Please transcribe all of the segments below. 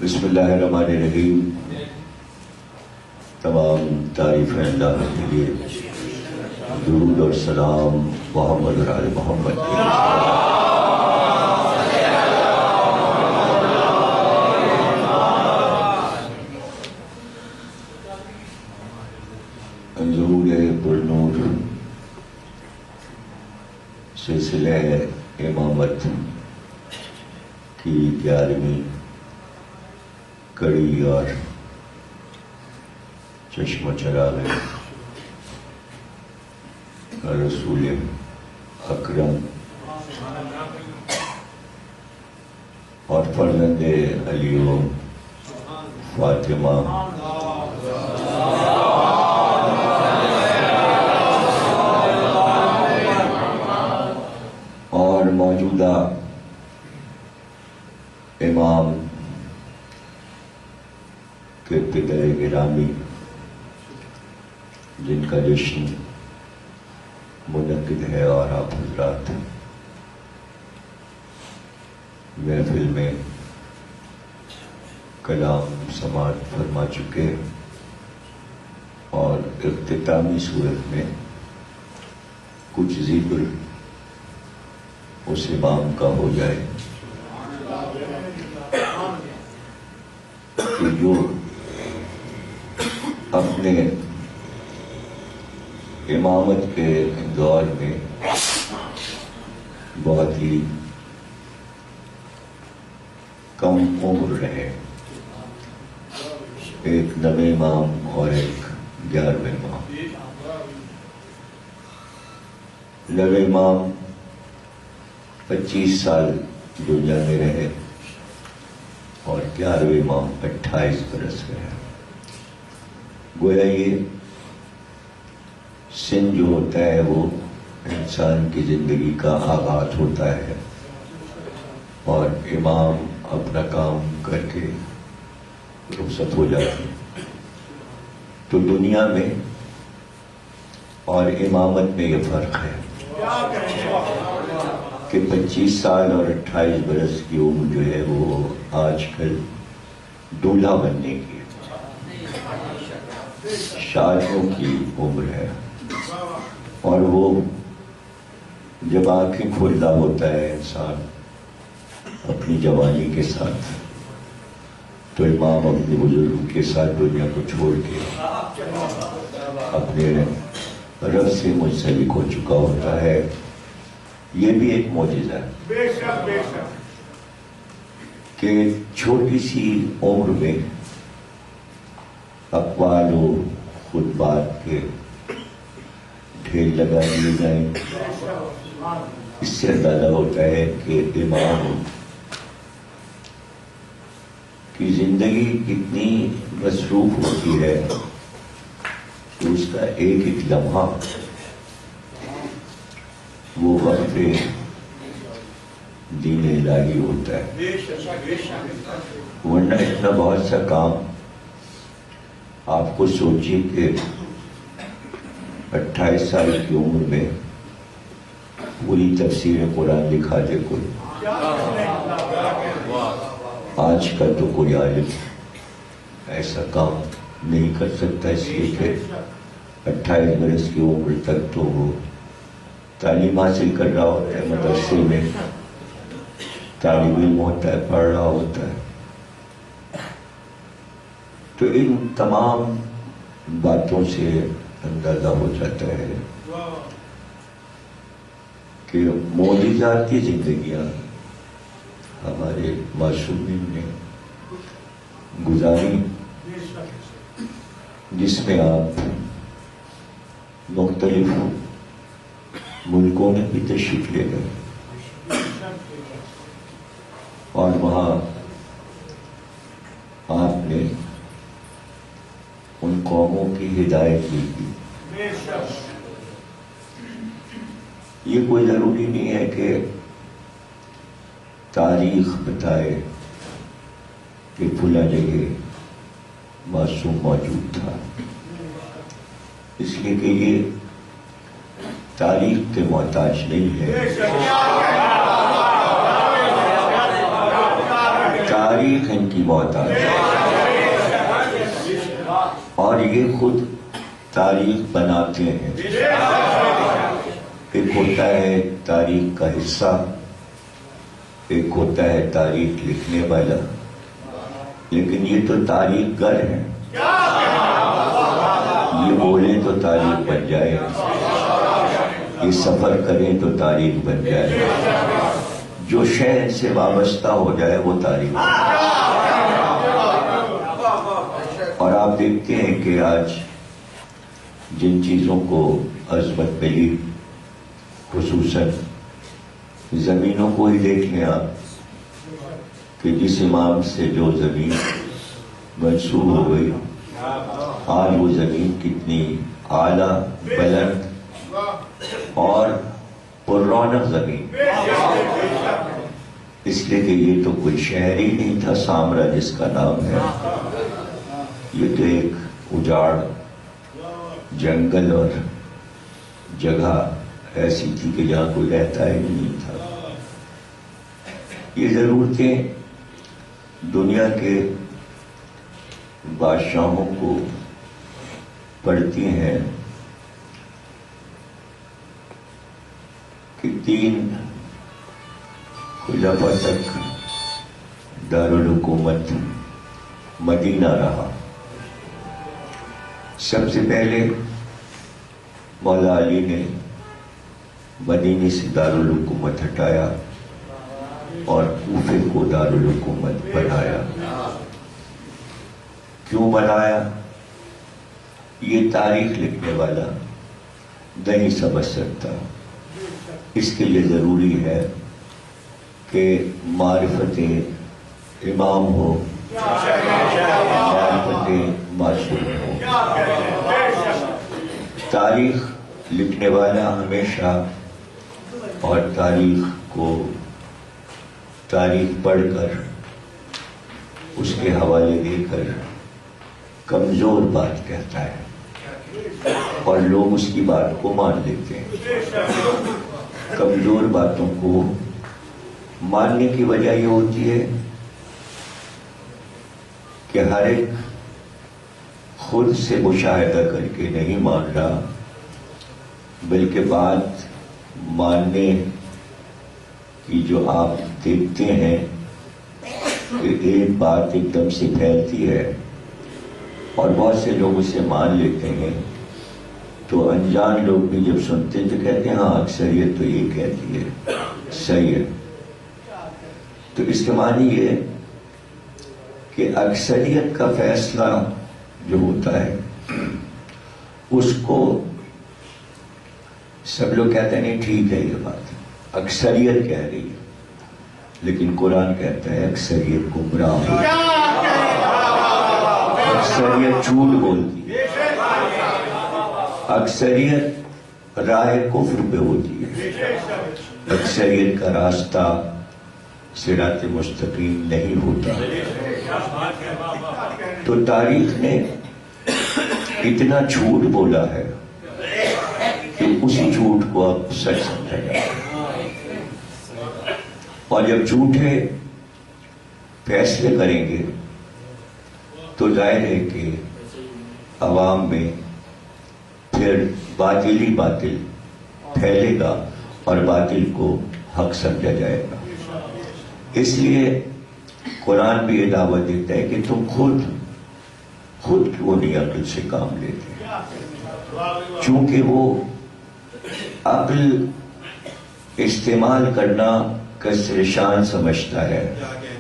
بسم اللہ الرحمن الرحیم. تمام تعریفیں اللہ کے لیے. درود اور سلام محمد اور آل محمد. ظہور پرنور سلسلہ امامت کی 11ویں کڑی اور چشمہ چراغ رسول اکرم اور فرزند علی و فاطمہ اور موجودہ امام کے پدر گرامی جن کا جشن منعقد ہے اور آپ حضرات محفل میں کلام سماعت فرما چکے اور اختتامی صورت میں کچھ ذکر اس امام کا ہو جائے کہ جو اپنے امامت کے دور میں بہت ہی کم عمر رہے. ایک 9ویں امام اور ایک 11ویں امام. 9ویں امام 25 سال دنیا میں رہے اور 11ویں امام 28 برس رہے. گویا یہ سن جو ہوتا ہے وہ انسان کی زندگی کا آغاز ہوتا ہے اور امام اپنا کام کر کے رخصت ہو جاتے ہیں. تو دنیا میں اور امامت میں یہ فرق ہے کہ 25 سال اور 28 برس کی عمر جو ہے وہ آج کل دولہا بننے کی شادیوں کی عمر ہے. اور وہ جب آنکھیں کھلتا ہوتا ہے انسان اپنی جوانی کے ساتھ تو امام اپنے بزرگوں کے ساتھ دنیا کو چھوڑ کے اپنے رب سے منسلک ہو چکا ہوتا ہے. یہ بھی ایک معجزہ ہے کہ چھوٹی سی عمر میں اقوال و خطبات کے ڈھیر لگا دیے جائیں. اس سے اندازہ ہوتا ہے کہ امام کی زندگی کتنی مصروف ہوتی ہے کہ اس کا ایک ایک لمحہ وہ وقت دین الہی ہوتا ہے. ورنہ اتنا بہت سا کام آپ کو سوچیے کہ 28 سال کی عمر میں پوری تفسیر قرآن لکھا دے کوئی. آج کا تو کوئی عالم ایسا کام نہیں کر سکتا اس لیے کہ 28 برس کی عمر تک تو وہ تعلیم حاصل کر رہا ہوتا ہے, مدرسے میں طالب علم ہوتا ہے, پڑھ رہا ہوتا ہے. تو ان تمام باتوں سے اندازہ ہو جاتا ہے کہ معجزاتی زندگیاں ہمارے معصومین نے گزاری جس میں آپ مختلف ملکوں میں بھی تشریف لے گئے اور وہاں آپ نے ان قوموں کی ہدایت کی. یہ کوئی ضروری نہیں ہے کہ تاریخ بتائے کہ فلاں جگہ معصوم موجود تھا، اس لیے کہ یہ تاریخ کے محتاج نہیں ہے. تاریخ ان کی محتاج ہے، اور یہ خود تاریخ بناتے ہیں۔ ایک ہوتا ہے تاریخ کا حصہ، ایک ہوتا ہے تاریخ لکھنے والا، لیکن یہ تو تاریخ گر ہے، یہ بولیں تو تاریخ بن جائے، یہ سفر کریں تو تاریخ بن جائے، جو شہر سے وابستہ ہو جائے وہ تاریخ۔ اور آپ دیکھتے ہیں کہ آج جن چیزوں کو عظمت ملی، خصوصاً زمینوں کو ہی دیکھ لیں آپ، کہ جس امام سے جو زمین منسوب ہو گئی، آج وہ زمین کتنی اعلیٰ، بلند اور پر رونق زمین، اس لیے کہ یہ تو کوئی شہر ہی نہیں تھا سامرا جس کا نام ہے، یہ تو ایک اجاڑ جنگل اور جگہ ایسی تھی کہ جہاں کوئی رہتا ہی نہیں تھا۔ یہ ضرورتیں دنیا کے بادشاہوں کو پڑتی ہیں کہ 3 خلافہ تک دارالحکومت مدینہ رہا۔ سب سے پہلے مولا علی نے مدینے سے دارالحکومت ہٹایا اور کوفے کو دارالحکومت بنایا۔ کیوں بنایا؟ یہ تاریخ لکھنے والا نہیں سمجھ سکتا۔ اس کے لیے ضروری ہے کہ معرفت امام ہو، معرفت معصوم ہو۔ تاریخ لکھنے والا ہمیشہ، اور تاریخ پڑھ کر اس کے حوالے دے کر کمزور بات کہتا ہے، اور لوگ اس کی بات کو مان لیتے ہیں۔ کمزور باتوں کو ماننے کی وجہ یہ ہوتی ہے کہ ہر ایک خود سے مشاہدہ کر کے نہیں مان رہا، بلکہ بات ماننے کی جو آپ دیکھتے ہیں کہ ایک بات ایک دم سے پھیلتی ہے اور بہت سے لوگ اسے مان لیتے ہیں، تو انجان لوگ بھی جب سنتے ہیں تو کہتے ہیں ہاں اکثریت تو یہ کہتی ہے، صحیح ہے۔ تو اس کے معنی یہ کہ اکثریت کا فیصلہ جو ہوتا ہے اس کو سب لوگ کہتے ہیں نہیں ٹھیک ہے یہ بات، اکثریت کہہ رہی ہے، لیکن قرآن کہتا ہے اکثریت گمراہ ہے، اکثریت جھوٹ بولتی ہے، اکثریت راہ کفر پہ ہوتی ہے، اکثریت کا راستہ صراط مستقیم نہیں ہوتا۔ تو تاریخ نے اتنا جھوٹ بولا ہے کہ اسی جھوٹ کو اب سچ سمجھا جاتا ہے، اور جب جھوٹے فیصلے کریں گے تو ظاہر ہے کہ عوام میں پھر باطل ہی باطل پھیلے گا اور باطل کو حق سمجھا جائے گا۔ اس لیے قرآن بھی یہ دعوت دیتا ہے کہ تم خود کیوں نہیں عقل سے کام لیتے، چونکہ وہ عقل استعمال کرنا کثر شان سمجھتا ہے۔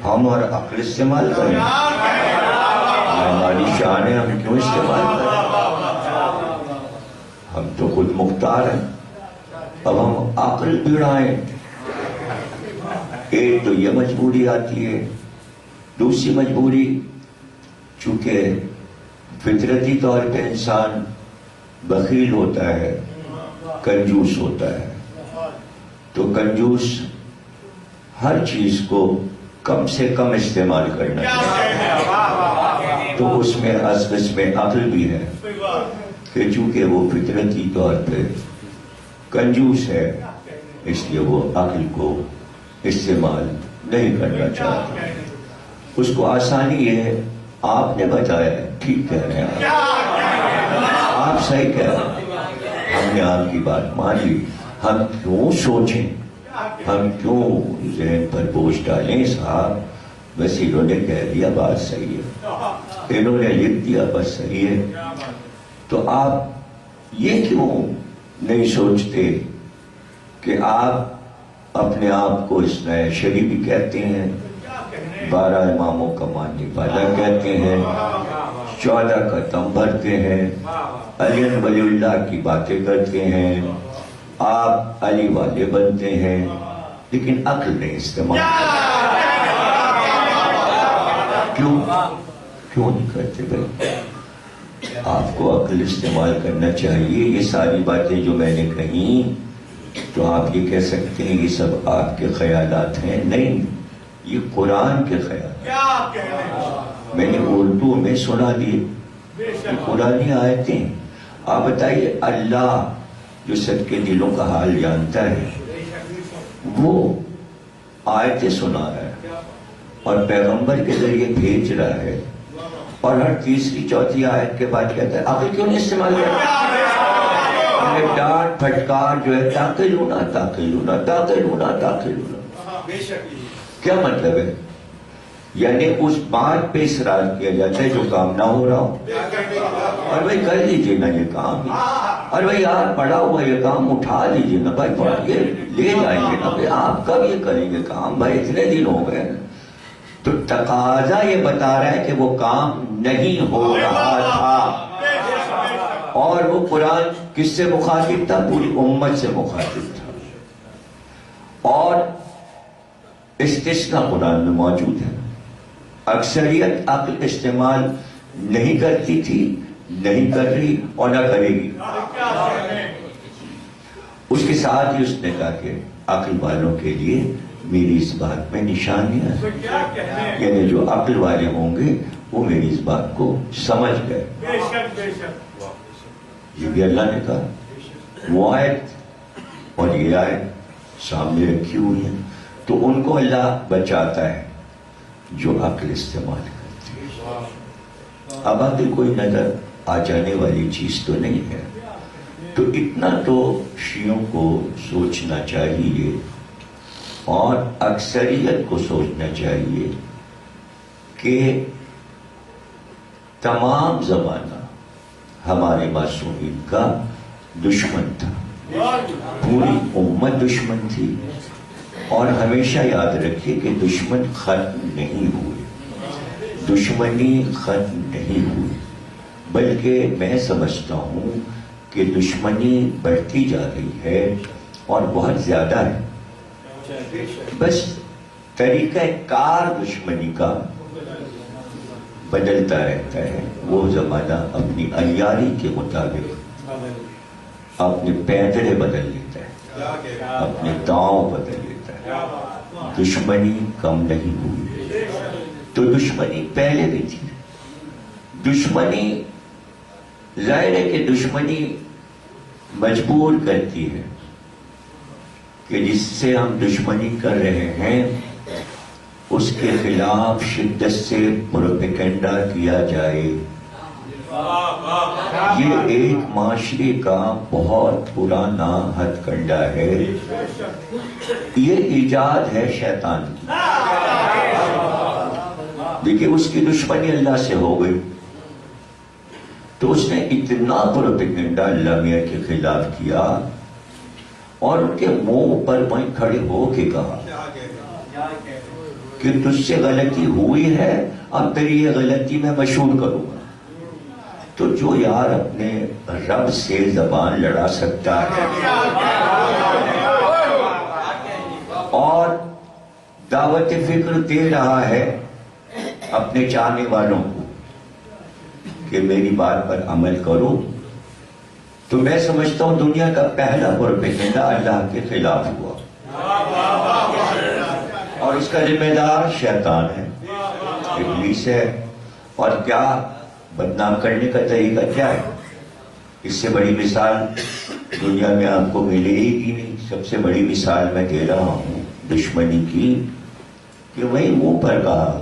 ہم اور عقل استعمال کریں، ہماری شان ہے، ہم کیوں استعمال کریں؟ ہم تو خود مختار ہیں، اب ہم عقل بڑھائیں۔ ایک تو یہ مجبوری آتی ہے، دوسری مجبوری چونکہ فطرتی طور پہ انسان بخیل ہوتا ہے، کنجوس ہوتا ہے، تو کنجوس ہر چیز کو کم سے کم استعمال کرنا چاہیے۔ تو اس میں عقل بھی ہے کہ چونکہ وہ فطرتی طور پہ کنجوس ہے، اس لیے وہ عقل کو استعمال نہیں کرنا چاہتا۔ اس کو آسانی ہے، آپ نے بتایا ہے، ٹھیک کہہ رہے ہیں آپ صحیح کہہ رہے ہیں، ہم نے آپ کی بات مان لی، ہم کیوں سوچیں، ہم کیوں ذہن پر بوجھ ڈالیں صاحب، بس انہوں نے کہہ دیا بات صحیح ہے، انہوں نے لکھ دیا بس صحیح ہے، تو آپ یہ کیوں نہیں سوچتے کہ آپ اپنے آپ کو اثناء شری بھی کہتے ہیں، 12 اماموں کا ماننے والا کہتے ہیں، 14 کا دم بھرتے ہیں، علی ولی اللہ کی باتیں کرتے ہیں، آپ علی والے بنتے ہیں، لیکن عقل نہیں استعمال کیوں نہیں کرتے بھائی؟ آپ کو عقل استعمال کرنا چاہیے۔ یہ ساری باتیں جو میں نے کہیں تو آپ یہ کہہ سکتے ہیں یہ سب آپ کے خیالات ہیں، نہیں، یہ قرآن کے خیالات، میں نے اردو میں سنا دیے، یہ قرآنی آیتیں۔ آپ بتائیے، اللہ جو سب کے دلوں کا حال جانتا ہے وہ آیتیں سنا رہا ہے اور پیغمبر کے ذریعے بھیج رہا ہے، اور ہر تیسری چوتھی آیت کے بعد کہتا ہے عقل کیوں نہیں استعمال کرتا؟ ڈانٹ پھٹکار جو ہے، تاقلونا تاقلونا تاقلونا تاقلونا، کیا مطلب ہے؟ یعنی اس بات پہ اصرار کیا جاتا ہے جو کام نہ ہو رہا ہو، اور بھائی کر لیجئے نا یہ کام، اور بھائی یار پڑا ہوا یہ کام اٹھا لیجئے نا بھائی، پڑھ کے لے جائیں گے نا بھائی، آپ کب یہ کریں گے کام بھائی، اتنے دن ہو گئے۔ تو تقاضا یہ بتا رہا ہے کہ وہ کام نہیں ہو رہا تھا، اور وہ قرآن کس سے مخاطب تھا؟ پوری امت سے مخاطب تھا، اور استثناء قرآن میں موجود ہے۔ اکثریت عقل استعمال نہیں کرتی تھی، نہیں کر رہی اور نہ کرے گی۔ اس کے ساتھ ہی اس نے کہا کہ عقل والوں کے لیے میری اس بات میں نشانیاں ہیں، یعنی جو عقل والے ہوں گے وہ میری اس بات کو سمجھ گئے۔ یہ بھی اللہ نے کہا، وہ آیت اور یہ آیت سامنے رکھی ہوئی ہیں، تو ان کو اللہ بچاتا ہے جو عقل استعمال کرتے ہیں۔ اب عقل کوئی نظر آ جانے والی چیز تو نہیں ہے، تو اتنا تو شیعوں کو سوچنا چاہیے اور اکثریت کو سوچنا چاہیے کہ تمام زمانہ ہمارے معصومین کا دشمن تھا، پوری امت دشمن تھی، اور ہمیشہ یاد رکھیے کہ دشمن ختم نہیں ہوئے، دشمنی ختم نہیں ہوئی، بلکہ میں سمجھتا ہوں کہ دشمنی بڑھتی جا رہی ہے اور بہت زیادہ ہے، بس طریقہ کار دشمنی کا بدلتا رہتا ہے۔ وہ زمانہ اپنی عیاری کے مطابق اپنے پیدرے بدل لیتا ہے، اپنے داؤں بدل لیتا ہے، دشمنی کم نہیں ہوئی، تو دشمنی پہلے بھی تھی۔ دشمنی ظاہر ہے کہ دشمنی مجبور کرتی ہے کہ جس سے ہم دشمنی کر رہے ہیں اس کے خلاف شدت سے پروپیگنڈا کیا جائے۔ یہ ایک معاشرے کا بہت پرانا ہتھ کنڈا ہے، یہ ایجاد ہے شیطان کی۔ دیکھیے اس کی دشمنی اللہ سے ہو گئی تو اس نے اتنا پروپیگنڈا اللہ میاں کے خلاف کیا اور ان کے منہ پر وہیں کھڑے ہو کے کہا کہ تجھ سے غلطی ہوئی ہے، اب تیری یہ غلطی میں مشہور کروں گا۔ تو جو یار اپنے رب سے زبان لڑا سکتا ہے اور دعوت فکر دے رہا ہے اپنے چاہنے والوں کو کہ میری بات پر عمل کرو، تو میں سمجھتا ہوں دنیا کا پہلا پروپیگنڈا اللہ کے خلاف ہوا، اور اس کا ذمہ دار شیطان ہے، ابلیس ہے۔ اور کیا بدنام کرنے کا طریقہ کیا ہے؟ اس سے بڑی مثال دنیا میں آپ کو ملے ہی نہیں۔ سب سے بڑی مثال میں دے رہا ہوں دشمنی کی، کہ وہی منہ پر کہا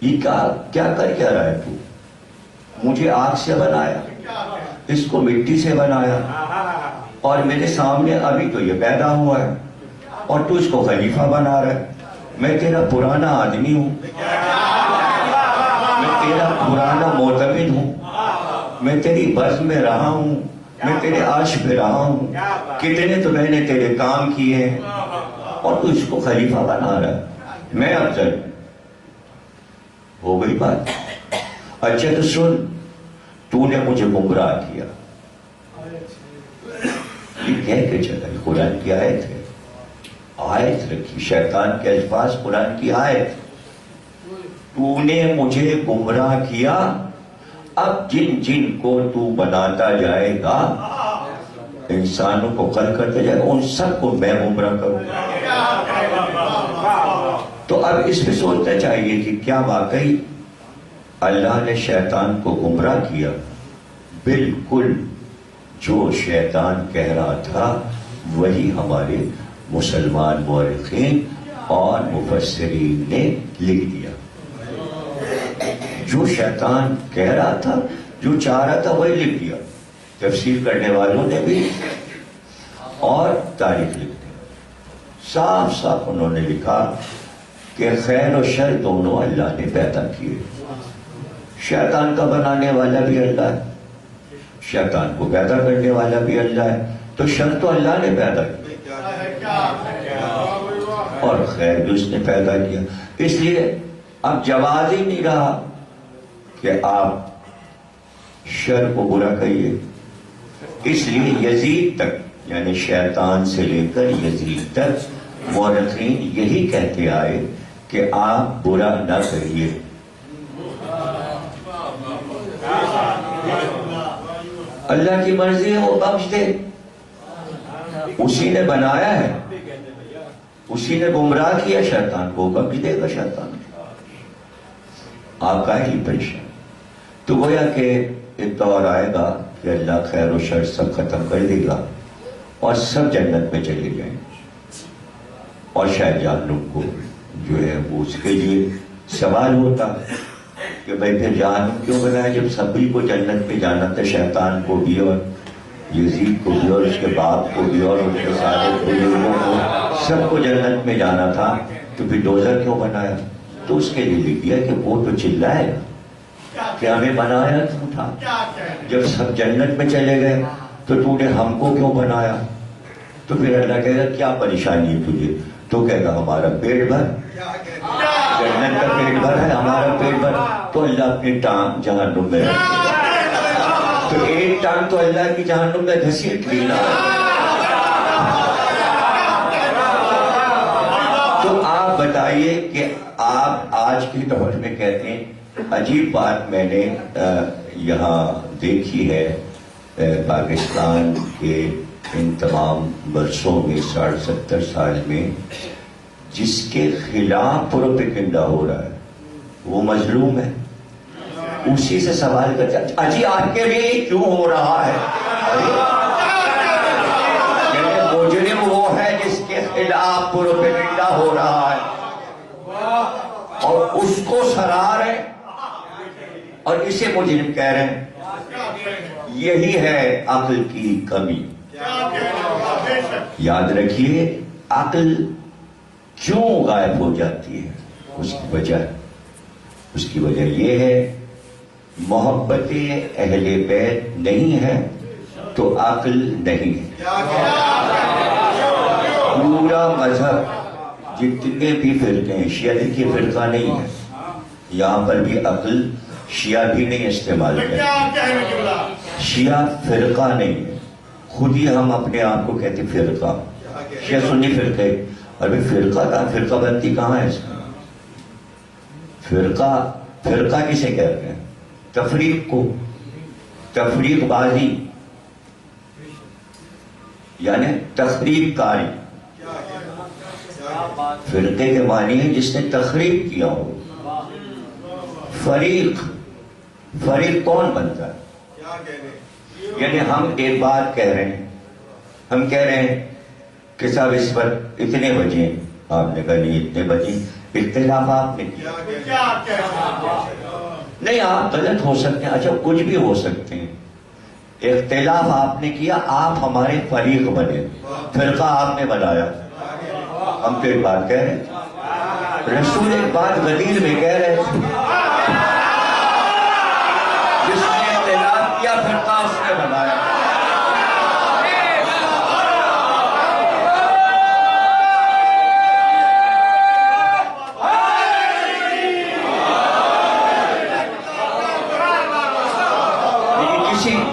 یہ کیا کر کیا رہا ہے تو؟ مجھے آگ سے بنایا، اس کو مٹی سے بنایا، اور میرے سامنے ابھی تو یہ پیدا ہوا ہے اور تو اس کو خلیفہ بنا رہا ہے۔ میں تیرا پرانا آدمی ہوں، میں تیرا پرانا معتمد ہوں، میں تیری بز میں رہا ہوں، میں تیرے عرش پہ رہا ہوں، کتنے تو میں نے تیرے کام کیے ہیں، اور تو اس کو خلیفہ بنا رہا ہے۔ میں افضل ہو گئی بات۔ اچھا تو سن، تو نے مجھے گمراہ کیا، یہ کہہ کے چلا، یہ قرآن کی آیت ہے، آیت رکھی، شیطان کے الفاظ قرآن کی آیت۔ تو نے مجھے گمراہ کیا، اب جن جن کو تو بناتا جائے گا، انسانوں کو خلق کرتا جائے گا، ان سب کو میں گمراہ کروں گا۔ تو اب اس پہ سوچنا چاہیے کہ کیا واقعی اللہ نے شیطان کو گمراہ کیا؟ بالکل جو شیطان کہہ رہا تھا وہی ہمارے مسلمان مورخین اور مفسرین نے لکھ دیا۔ جو شیطان کہہ رہا تھا، جو چاہ رہا تھا، وہی لکھ دیا۔ تفسیر کرنے والوں نے بھی اور تاریخ لکھ دی، صاف صاف انہوں نے لکھا کہ خیر و شر دونوں اللہ نے پیدا کیے۔ شیطان کا بنانے والا بھی اللہ ہے، شیطان کو پیدا کرنے والا بھی اللہ ہے، تو شر تو اللہ نے پیدا کیا اور خیر بھی اس نے پیدا کیا۔ اس لیے اب جواز ہی نہیں رہا کہ آپ شر کو برا کہیے۔ اس لیے یزید تک، یعنی شیطان سے لے کر یزید تک، مورخین یہی کہتے آئے کہ آپ برا نہ کہیے۔ اللہ کی مرضی ہے، وہ بخش دے، اسی نے بنایا ہے، اسی نے گمراہ کیا شیطان کو، بخش دے گا شیطان۔ آپ کا ہی پریشان۔ تو گویا کہ ایک دور آئے گا کہ اللہ خیر و شر سب ختم کر دے گا اور سب جنت میں چلے جائیں، اور شاید جہنم کو جو ہے وہ اس کے لیے سوال ہوتا کہ بھائی پھر جہنم کیوں بنایا جب سبھی کو جنت پہ جانا تھا، شیطان کو بھی اور یزید کو بھی اور اس کے باپ کو بھی اور اس کے سارے بزرگوں کو، سب کو جنت میں جانا تھا، تو پھر دوزخ کیوں بنایا؟ تو اس کے لیے لکھ دیا کہ وہ تو چلائے گا کہ ہمیں بنایا کیوں تھا؟ جب سب جنت میں چلے گئے تو تو نے ہم کو کیوں بنایا؟ تو پھر اللہ کہے گا کیا پریشانی ہے تجھے؟ تو کہے گا ہمارا پیٹ بھر، جنت کا پیٹ بھر ہے، ہمارا پیٹ بھر، تو اللہ اپنی ٹانگ جہنم میں رکھ دے، تو ایک ٹانگ تو اللہ کی جہنم میں گھسیٹ لی نا۔ تو آپ بتائیے کہ آپ آج کے دور میں کہتے ہیں، عجیب بات میں نے یہاں دیکھی ہے پاکستان کے ان تمام برسوں میں، 70 سال میں، جس کے خلاف پروپیگنڈا ہو رہا ہے وہ مظلوم ہے، اسی سے سوال کرتا ہے اجی آپ کے لیے کیوں ہو رہا ہے؟ یعنی مجرم وہ ہے جس کے خلاف پروپیگنڈا ہو رہا ہے اور اس کو سرا رہے اور اسے مجرم کہہ رہے ہیں۔ یہی ہے عقل کی کمی۔ یاد رکھیے عقل کیوں غائب ہو جاتی ہے، اس کی وجہ یہ ہے محبت اہل بیت نہیں ہے تو عقل نہیں ہے۔ پورا مذہب جتنے بھی فرقے ہیں، شیعہ کی فرقہ نہیں ہے، یہاں پر بھی عقل شیعہ بھی نہیں استعمال کرتے، شیعہ فرقہ نہیں ہے، خود ہی ہم اپنے آپ کو کہتے فرقہ، شیعہ سنی فرقے، ابھی فرقہ کا فرقہ بندی کہاں ہے اس میں؟ فرقہ کسے کہتے ہیں؟ تفریق کو، تفریق بازی یعنی تخریب کاری۔ فرقے کے معنی ہے جس نے تخریب کیا ہو۔ فریق کون بنتا ہے؟ یعنی ہم ایک بات کہہ رہے ہیں، ہم کہہ رہے ہیں کہ صاحب اس پر اتنے بجے آپ نے کہا نہیں اتنے بجے. اختلاف آپ نے کیا. نہیں آپ غلط ہو سکتے ہیں, اچھا کچھ بھی ہو سکتے ہیں. اختلاف آپ نے کیا, آپ ہمارے فریق بنے, فرقہ آپ نے بنایا. ہم تو ایک بات کہہ رہے ہیں, رسول ایک بات غدیر میں کہہ رہے تھے, جس نے اختلاف کیا فرقہ اس نے بنایا.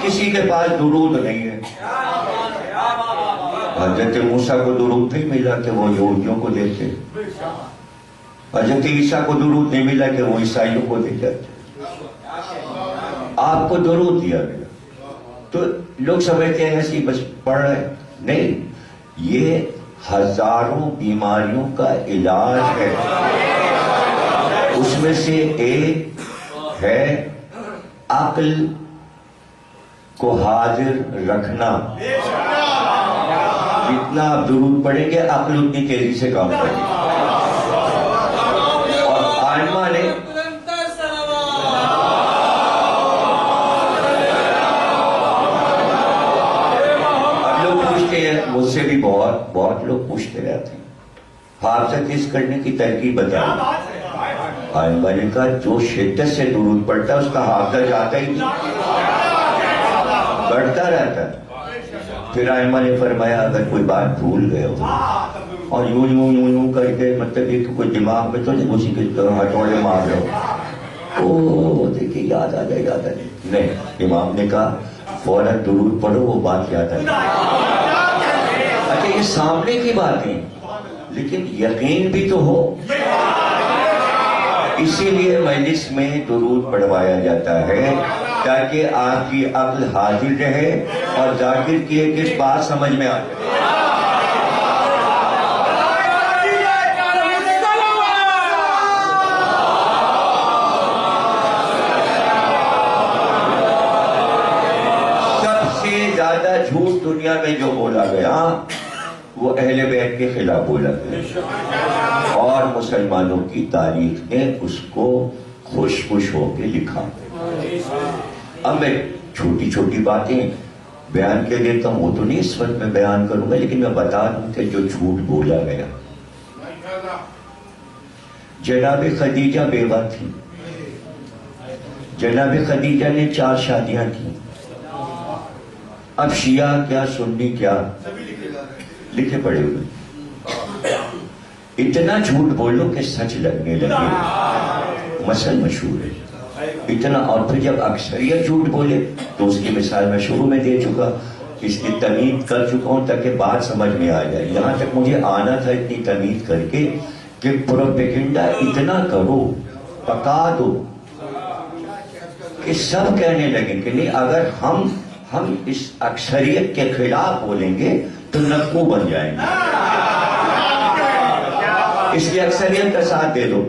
کسی کے پاس درود نہیں ہے. حضرت موسیٰ کو درود نہیں ملا کہ وہ یہودیوں کو دیتے. حضرت عیسیٰ کو درود نہیں ملا کہ وہ عیسائیوں کو دے جاتے. آپ کو درود دیا گیا تو لوگ سمجھتے ہیں ایسی بس پڑھ رہے ہیں. نہیں, یہ ہزاروں بیماریوں کا علاج ہے. اس میں سے ایک ہے عقل کو حاضر رکھنا. جتنا آپ درود پڑھیں گے عقل اتنی تیزی سے کام کرے گی. اور عالمہ نے لوگ پوچھتے ہیں, مجھ سے بھی بہت لوگ پوچھتے رہتے ہیں, حافظ اس کرنے کی ترکیب بتائیں. عالمہ نے کہا جو شدت سے درود پڑھتا ہے اس کا حافظ جاتا ہی نہیں, بڑھتا رہتا ہے. پھر آئمہ نے فرمایا اگر کوئی بات بھول گئے ہو اور یوں یوں یوں یوں کر کے مطلب یہ کوئی دماغ میں تو نہیں اسی کے ہتھوڑے مار رہے ہو, دیکھیے یاد آ جائے. نہیں, امام نے کہا فوراً درود پڑھو, وہ بات یاد آ جائے. اچھا یہ سامنے کی باتیں, لیکن یقین بھی تو ہو. اسی لیے مجلس میں درود پڑھوایا جاتا ہے تاکہ آپ کی عقل حاضر رہے اور ذاکر کی ایک ایک بات سمجھ میں آ جائے. سب سے زیادہ جھوٹ دنیا میں جو بولا گیا وہ اہل بیت کے خلاف بولا گیا, اور مسلمانوں کی تاریخ نے اس کو خوش ہو کے لکھا. اب میں چھوٹی چھوٹی باتیں بیان کے دیتا ہوں, وہ تو نہیں اس وقت میں بیان کروں گا, لیکن میں بتا دوں کہ جو جھوٹ بولا گیا. جناب خدیجہ بیوہ تھی. جناب خدیجہ نے 4 شادیاں کی. اب شیعہ کیا سنی کیا لکھے پڑے ہوئے. اتنا جھوٹ بولو کہ سچ لگنے لگے, مثل مشہور ہے اتنا. اور پھر جب اکثریت جھوٹ بولے تو اس کی مثال میں شروع میں دے چکا, اس کی تمید کر چکا ہوں تاکہ بات سمجھ میں آ جائے. یہاں تک مجھے آنا تھا اتنی تمید کر کے کہ پروپیگنڈا اتنا کرو, پکا دو کہ سب کہنے لگیں کہ نہیں, اگر ہم اس اکثریت کے خلاف بولیں گے تو نکو بن جائیں گے, اس لیے اکثریت کا ساتھ دے دو.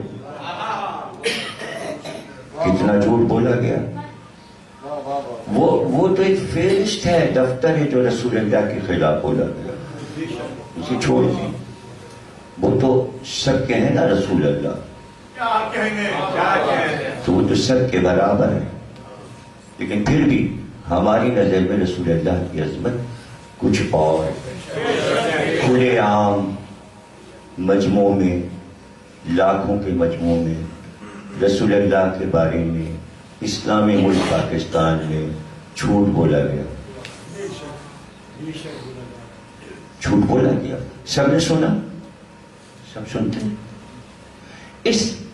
کتنا جھوٹ بولا گیا. وہ تو ایک فہرست ہے, دفتر ہے جو رسول اللہ کے خلاف بولا گیا. اسے چھوڑ دیں, وہ تو سب کے ہیں نا رسول اللہ, تو وہ تو سب کے برابر ہے. لیکن پھر بھی ہماری نظر میں رسول اللہ کی عظمت کچھ اور. کھلے عام مجموع میں, لاکھوں کے مجموع میں رسول اللہ کے بارے میں اسلامی ملک پاکستان میں جھوٹ بولا گیا. جھوٹ بولا گیا, سب نے سنا, سب سنتے ہیں.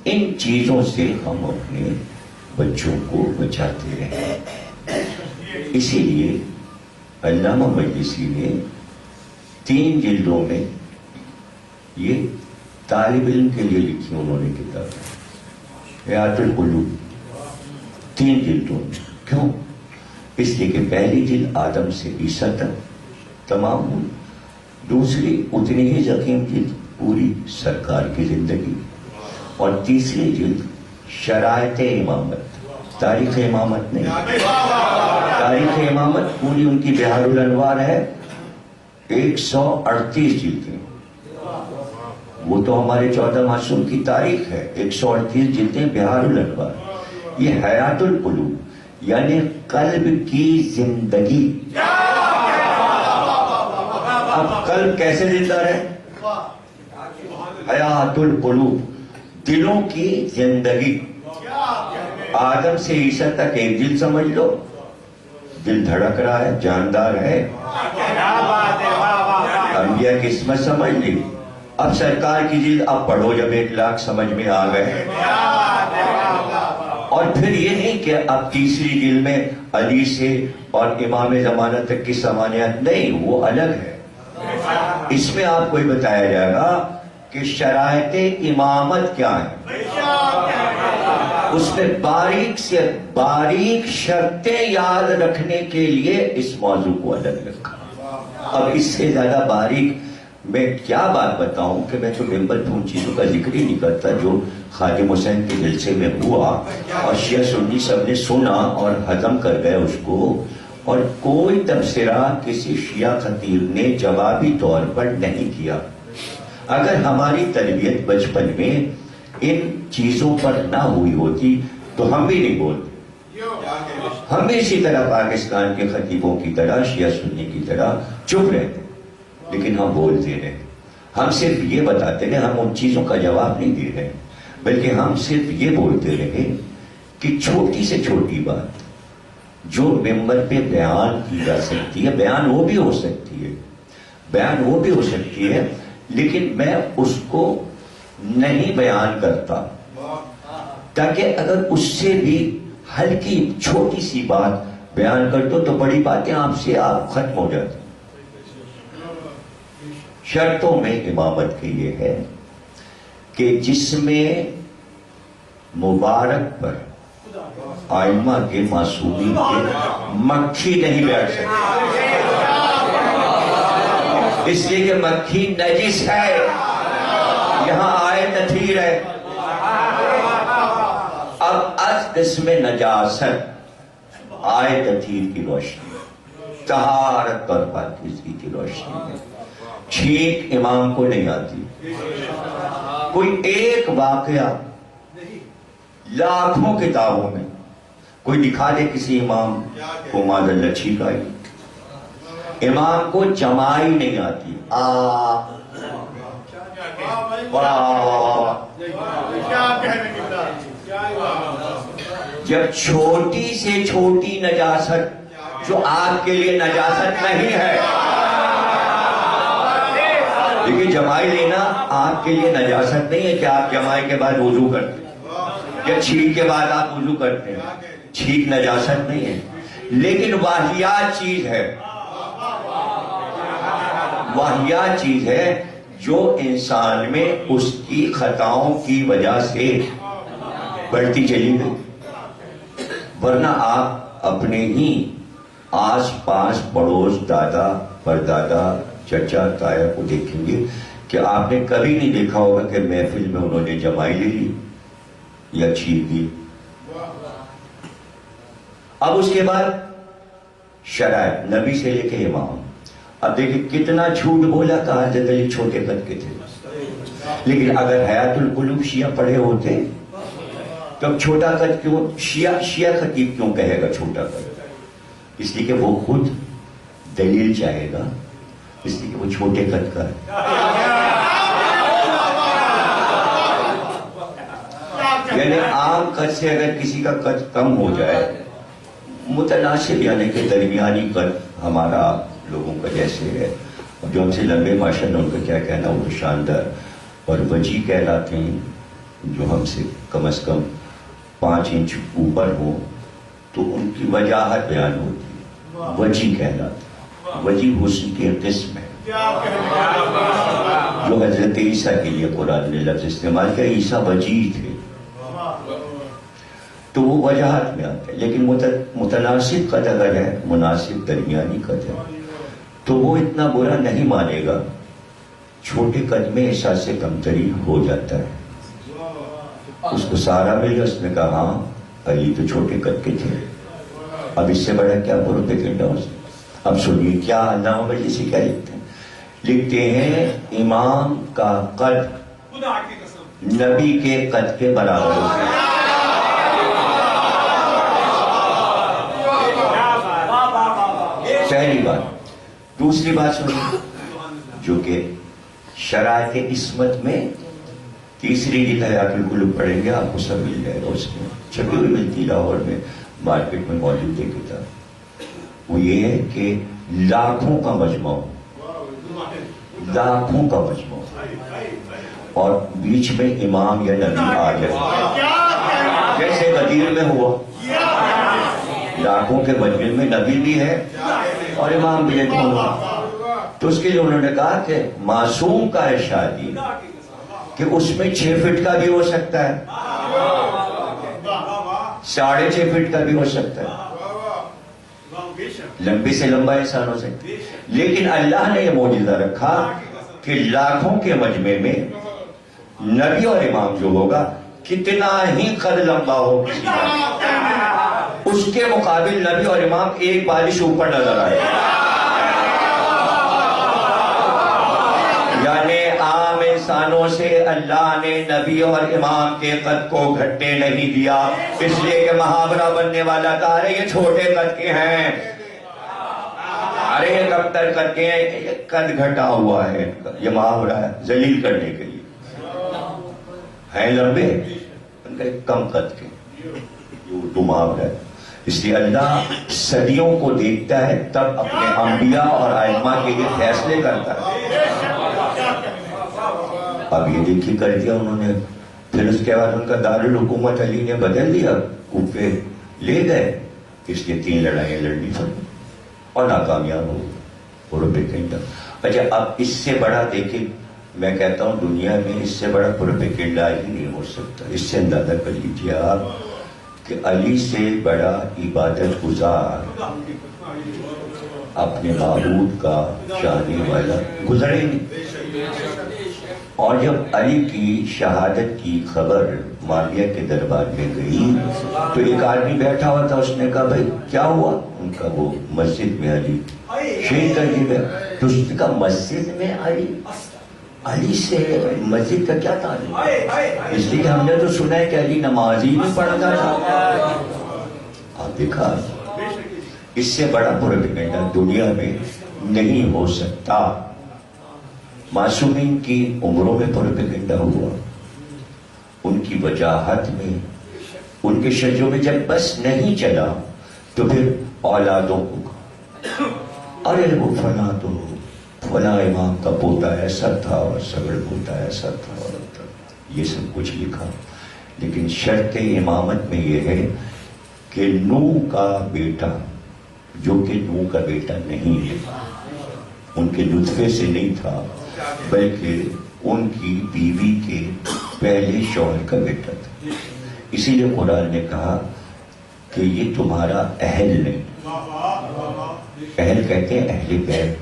ان چیزوں سے ہم اپنے بچوں کو بچاتے رہیں. اسی لیے علامہ مجلسی نے 3 جلدوں میں یہ طالب علم کے لیے لکھی انہوں نے کتاب حیات القلوب 3 جلدوں میں. کیوں؟ اس لیے کہ پہلی جلد آدم سے عیسیٰ تک تمام ہوئی, دوسری اتنی ہی ضخیم جلد پوری سرکار کی زندگی, اور تیسری جلد شرائط امامت, تاریخ امامت نہیں, تاریخ امامت پوری ان کی بہار الانوار ہے, 138 جلدیں. وہ تو ہمارے 14 معصوم کی تاریخ ہے. 138 جلدیں بہار الانوار. یہ حیات القلوب یعنی قلب کی زندگی. اب قلب کیسے زندہ رہے؟ حیات القلوب، دلوں کی زندگی. آدم سے عیسیٰ تک ایک دل سمجھ لو، دل دھڑک رہا ہے، جاندار ہے. انبیاء کی قسمت سمجھ لی. اب سرکار کی جلد اب پڑھو، جب 1 لاکھ سمجھ میں آ گئے. اور پھر یہ نہیں کہ اب تیسری جلد میں علی سے اور امام زمانہ تک کی سمانیات نہیں، وہ الگ ہے. اس میں آپ کو یہ بتایا جائے گا کہ شرائط امامت کیا ہے. اس میں باریک سے باریک شرطیں یاد رکھنے کے لیے اس موضوع کو الگ رکھا. اب اس سے زیادہ باریک میں کیا بات بتاؤں کہ میں تو ممبر پہ ان چیزوں کا ذکر ہی نہیں کرتا جو خادم حسین کے جلسے میں ہوا اور شیعہ سنی سب نے سنا اور ہضم کر گئے اس کو. اور کوئی تبصرہ کسی شیعہ خطیب نے جوابی طور پر نہیں کیا. اگر ہماری تربیت بچپن میں ان چیزوں پر نہ ہوئی ہوتی تو ہم بھی نہیں بولتے. ہم بھی اسی طرح پاکستان کے خطیبوں کی طرح شیعہ سنی کی طرح چپ رہتے، لیکن ہم بولتے رہے. ہم صرف یہ بتاتے رہے، ہم ان چیزوں کا جواب نہیں دے رہے، بلکہ ہم صرف یہ بولتے رہے کہ چھوٹی سے چھوٹی بات جو ممبر پہ بیان کی جا سکتی ہے، بیان وہ بھی ہو سکتی ہے، لیکن میں اس کو نہیں بیان کرتا تاکہ اگر اس سے بھی ہلکی چھوٹی سی بات بیان کر دو تو بڑی باتیں آپ ختم ہو جاتی. شرطوں میں امامت کی یہ ہے کہ جس میں مبارک پر آئمہ کے معصومین کے مکھی نہیں بیٹھ سکتی، اس لیے کہ مکھی نجس ہے، یہاں آئے تطہیر ہے. اب اس میں نجاست آئے تطہیر کی روشنی، طہارت اور پاکیزگی کی روشنی ہے. چھینک امام کو نہیں آتی. کوئی ایک واقعہ لاکھوں کتابوں میں کوئی دکھا دے کسی امام کو معاذ اللہ چھینک آئی. امام کو جمائی نہیں آتی. جب چھوٹی سے چھوٹی نجاست جو آپ کے لیے نجاست نہیں ہے، لیکن جمائی لینا آپ کے لیے نجاست نہیں ہے کہ آپ جمائی کے بعد وضو کرتے ہیں یا چھینک کے بعد آپ وضو کرتے ہیں. چھینک نجاست نہیں ہے، لیکن واہیات چیز ہے جو انسان میں اس کی خطاؤں کی وجہ سے بڑھتی چلی گئی. ورنہ آپ اپنے ہی آس پاس پڑوس، دادا پردادا، چچا تایا کو دیکھیں گے کہ آپ نے کبھی نہیں دیکھا ہوگا کہ محفل میں انہوں نے جمائی لے لی یا چھینک دی. اب اس کے بعد شرائط نبی سے لے کے امام. اب دیکھیں کتنا جھوٹ بولا کہ حضرت علی چھوٹے قد کے تھے، لیکن اگر حیات القلوب شیعہ پڑھے ہوتے تو چھوٹا قد کیوں، شیعہ خطیب کیوں کہے گا چھوٹا قد؟ اس لیے کہ وہ خود دلیل چاہے گا، اس لیے کہ وہ چھوٹے قد کا ہے. یعنی عام قد سے اگر کسی کا قد کم ہو جائے، متناسب یعنی کہ درمیانی قد ہمارا لوگوں کا جیسے ہے، جو ہم سے لمبے ماشاءاللہ ان کا کیا کہنا، وہ شاندار اور وجی کہلاتے ہیں. جو ہم سے کم از کم 5 انچ اوپر ہو تو ان کی وجاہت بیان ہوتی ہے، وجی کہلاتے. وجی حسن کی قسم ہے جو حضرت عیسیٰ کے لیے قرآن نے لفظ استعمال کیا. عیسیٰ وجی تھے تو وہ وجاہت میں آتا ہے. لیکن متناسب قد اگر ہے، مناسب درمیانی قد ہے تو وہ اتنا برا نہیں مانے گا. چھوٹے قد میں احساس کمتری ہو جاتا ہے. اس کو سارا مل گیا، اس نے کہا ہاں علی تو چھوٹے قد کے تھے، اب اس سے بڑا کیا پروپیگنڈا ہو سکتا. اب سنیے کیا علامہ مجلسی کیا لکھتے ہیں. لکھتے ہیں امام کا قد نبی کے قد کے برابر ہوتے ہیں. پہلی بات. دوسری بات سنیں جو کہ شرائط عصمت میں تیسری جلد حیات القلوب پڑھیں گے آپ کو سب مل جائے گا. اس میں چھپی ہوئی ملتی لاہور میں مارکیٹ میں موجود ہے کتاب. وہ یہ ہے کہ لاکھوں کا مجموعہ اور بیچ میں امام یا نبی آ جائے جیسے غدیر میں ہوا. لاکھوں کے مجمع میں نبی بھی ہے اور امام بھی ہے دونوں. تو اس کے لیے انہوں نے کہا کہ معصوم کا ارشاد یہ کہ اس میں 6 فٹ کا بھی ہو سکتا ہے, 6.5 فٹ کا بھی ہو سکتا ہے, لمبے سے لمبا انسان ہو سکتا ہے. لیکن اللہ نے یہ معجزہ رکھا کہ لاکھوں کے مجمع میں نبی اور امام جو ہوگا کتنا ہی قد لمبا ہو کسی کا, اس کے مقابل نبی اور امام ایک بالش اوپر نظر آئے. یعنی عام انسانوں سے اللہ نے نبی اور امام کے قد کو گھٹنے نہیں دیا, اس لیے کہ محاورہ بننے والا کہا رہے یہ چھوٹے قد کے ہیں, ارے یہ کمتر قد کے ہیں, یہ قد گھٹا ہوا ہے. یہ محاورہ ہے ذلیل کرنے کے لیے. ہیں لمبے ان کا کم قد کے, یہ اردو محاورہ ہے. اس لیے اللہ صدیوں کو دیکھتا ہے تب اپنے انبیاء اور ائمہ کے لیے فیصلے کرتا ہے. اب یہ دیکھی کر دیا انہوں نے. پھر اس کے بعد ان کا دارالحکومت علی نے بدل دیا, کوفے لے گئے. اس لیے 3 لڑائیاں لڑنی پڑی اور ناکامیاب ہو پروپیگنڈا. اچھا اب اس سے بڑا دیکھیں, میں کہتا ہوں دنیا میں اس سے بڑا پروپیگنڈا ہی نہیں ہو سکتا. اس سے اندازہ کر لیجیے آپ کہ علی سے بڑا عبادت گزار اپنے معبود کا چاہنے والا گزرے نہیں. اور جب علی کی شہادت کی خبر معاویہ کے دربار میں گئی تو ایک آدمی بیٹھا ہوا تھا, اس نے کہا بھائی کیا ہوا؟ ان کا وہ مسجد میں علی شہید کر دیا. تو اس نے کہا مسجد میں علی سے مسجد کا کیا تعلق؟ اس لیے کہ ہم نے تو سنا ہے کہ علی نمازی بھی پڑھتا تھا. آپ دیکھا اس سے بڑا پروپیگنڈا دنیا میں نہیں ہو سکتا. معصومین کی عمروں میں پروپیگنڈا ہوا, ان کی وجاہت میں, ان کے شجوں میں جب بس نہیں چلا تو پھر اولادوں کو ارے وہ فلاں تو فلاں امام کا پوتا ایسا تھا اور سگڑ پوتا ایسا تھا اور یہ سب کچھ لکھا. لیکن شرط امامت میں یہ ہے کہ نوح کا بیٹا جو کہ نوح کا بیٹا نہیں ہے, ان کے نطفے سے نہیں تھا بلکہ ان کی بیوی کے پہلے شوہر کا بیٹا تھا. اسی لیے قرآن نے کہا کہ یہ تمہارا اہل نہیں. اہل کہتے ہیں اہل بیت,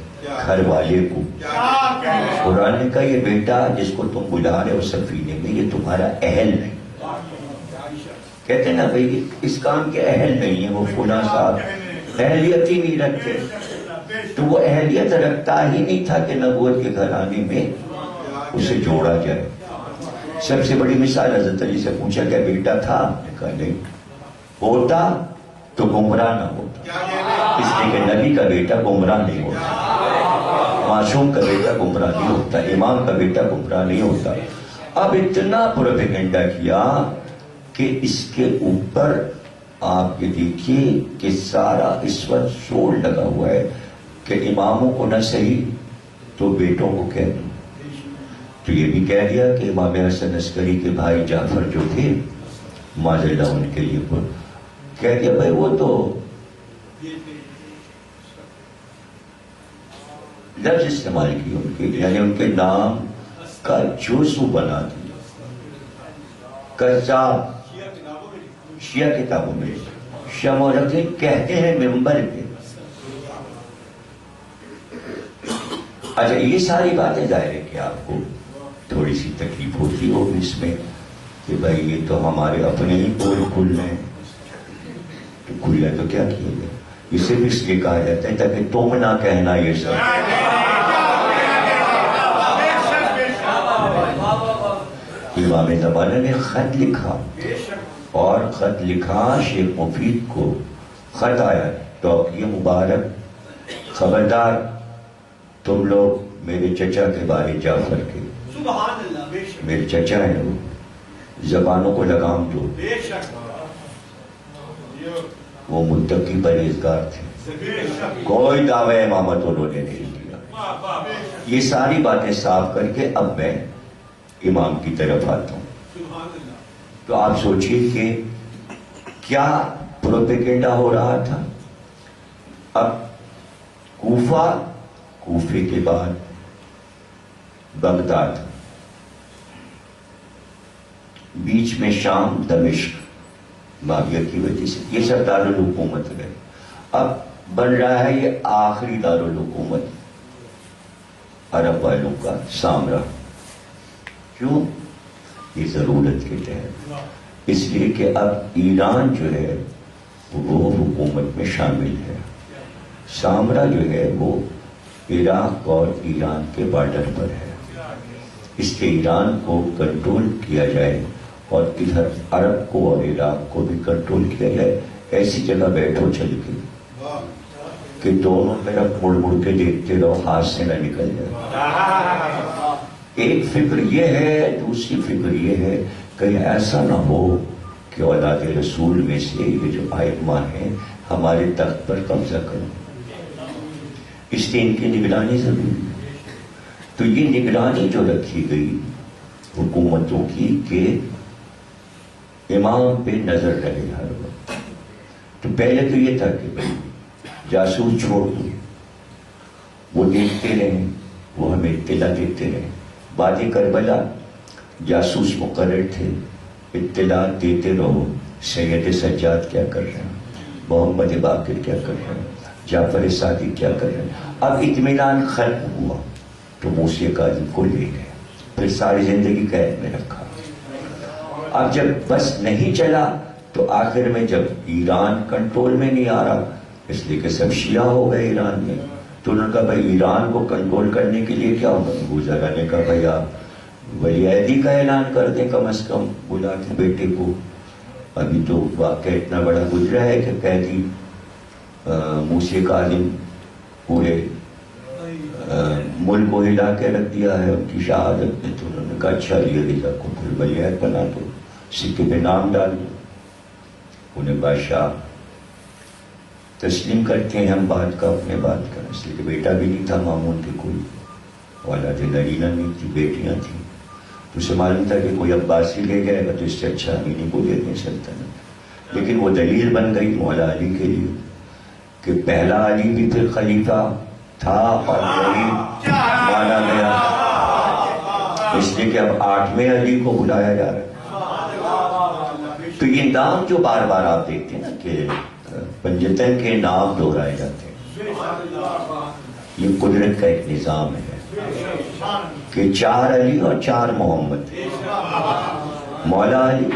گھر والے کو. قرآن نے کہا یہ بیٹا جس کو تم بلا رہے ہو سفینے میں یہ تمہارا اہل نہیں. کہتے ہیں نا بھائی اس کام کے اہل نہیں ہیں, وہ فلاں صاحب اہلیت ہی نہیں رکھتے. تو وہ اہلیت رکھتا ہی نہیں تھا کہ نبوت کے گھرانے میں اسے جوڑا جائے. سب سے بڑی مثال حضرت علی سے پوچھا کہ بیٹا تھا؟ کہا نہیں. ہوتا تو گمراہ نہ ہوتا, اس لیے کہ نبی کا بیٹا گمراہ نہیں ہوتا, معصوم کا بیٹا گمراہ نہیں ہوتا, امام کا بیٹا گمراہ نہیں ہوتا. اب اتنا پروپیگنڈا کیا کہ اس کے اوپر آپ یہ دیکھیے کہ سارا اس وقت شور لگا ہوا ہے کہ اماموں کو نہ صحیح تو بیٹوں کو کہہ دو. تو یہ بھی کہہ دیا کہ امام حسن عسکری کے بھائی جعفر جو تھے معذ اللہ ان کے لیے کہہ دیا بھائی وہ تو لفظ استعمال کی ان کے, یعنی ان کے نام کا جزو بنا دیا. قذاب شیعہ کتابوں میں شمورتی کہتے ہیں ممبر پہ. اچھا یہ ساری باتیں ظاہر ہے کہ آپ کو تھوڑی سی تکلیف ہوتی ہوگی اس میں کہ بھائی یہ تو ہمارے اپنے ہی پول کھل رہے ہیں. تو کھلا تو کیا کیا گیا, اسے بھی اس لیے کہا جاتا ہے تاکہ تم نہ کہنا یہ سب. امام زمانہ نے خط لکھا، اور خط لکھا شیخ مفید کو، خط آیا تو یہ مبارک خبردار تم لوگ میرے چچا کے بارے جعفر کے، میرے چچا ہیں وہ، زبانوں کو لگام دو، وہ متقی پرہیزگار تھے، کوئی دعوی امامت انہوں نے نہیں کیا۔ یہ ساری باتیں صاف کر کے اب میں امام کی طرف آتا ہوں۔ تو آپ سوچئے کہ کیا پروپیگنڈا ہو رہا تھا۔ اب کوفے کے بعد بغداد، بیچ میں شام، دمشق، معاویہ کی وجہ سے یہ سب دارالحکومت رہے۔ اب بن رہا ہے یہ آخری دارالحکومت عرب والوں کا، سامرا۔ کیوں؟ یہ ضرورت کے تحت، اس لیے کہ اب ایران جو ہے وہ حکومت میں شامل ہے، سامرا جو ہے وہ عراق اور ایران کے بارڈر پر ہے، اس کے ایران کو کنٹرول کیا جائے اور ادھر عرب کو اور عراق کو بھی کنٹرول کیا جائے۔ ایسی جگہ بیٹھو چل کے کہ دونوں طرف مڑ مڑ کے دیکھتے رہو، ہاتھ سے نہ نکل جائے۔ ایک فکر یہ ہے، دوسری فکر یہ ہے کہ ایسا نہ ہو کہ اولاد رسول میں سے یہ جو ائمہ ہیں ہمارے تخت پر قبضہ کریں، اس لیے ان کی نگرانی ضروری ہے۔ تو یہ نگرانی جو رکھی گئی حکومتوں کی کہ امام پہ نظر رہے ہر وقت، تو پہلے تو یہ تھا کہ بھائی جاسوس چھوڑ دو، وہ دیکھتے رہیں، وہ ہمیں اطلاع دیتے رہیں۔ وادی کربلا جاسوس مقرر تھے، اطلاع دیتے رہو، سید سجاد کیا کر رہے ہیں، محمد باقر کیا کر رہے ہیں، جعفر صادق کیا کر رہے ہیں۔ اب اطمینان ختم ہوا تو موسیٰ کاظم کو لے گئے، پھر ساری زندگی قید میں رکھا۔ اب جب بس نہیں چلا تو آخر میں جب ایران کنٹرول میں نہیں آ رہا، اس لیے کہ سب شیعہ ہو گئے ایران میں، تو انہوں نے کہا بھائی ایران کو کنٹرول کرنے کے لیے کیا ہوگا۔ گزرا نے کہا بھائی آپ ولی عہدی کا اعلان کر دیں، کم از کم بلا کے بیٹے کو۔ ابھی تو واقعہ اتنا بڑا گزرا ہے کہ قیدی موسیٰ کاظم پورے ملک کو ہلا کے رکھ دیا ہے ان کی شہادت میں۔ تو انہوں نے کہا اچھا علی رضا کو پھر ولی عہد بنا دو، سکے پہ نام ڈال دو۔ انہیں بادشاہ تسلیم کرتے ہیں ہم بات کا، اپنے بات کا، اس لیے کہ بیٹا بھی نہیں تھا مامون کے، کوئی اولاد نرینہ نہیں تھی، بیٹیاں تھیں۔ تو اسے معلوم تھا کہ کوئی عباسی لے جائے گا تو اس سے اچھا امینی کو دے دیں سلطنت۔ لیکن وہ دلیل بن گئی مولا علی کے لیے کہ پہلا علی بھی پھر خلیفہ تھا اور غریب مانا گیا، اس لیے کہ اب 8ویں علی کو بلایا جا رہا ہے۔ تو یہ نام جو بار بار آپ دیکھتے ہیں نا کہ پنجتن کے نام دہرائے جاتے ہیں، یہ قدرت کا ایک نظام ہے کہ 4 علی اور 4 محمد۔ مولا علی،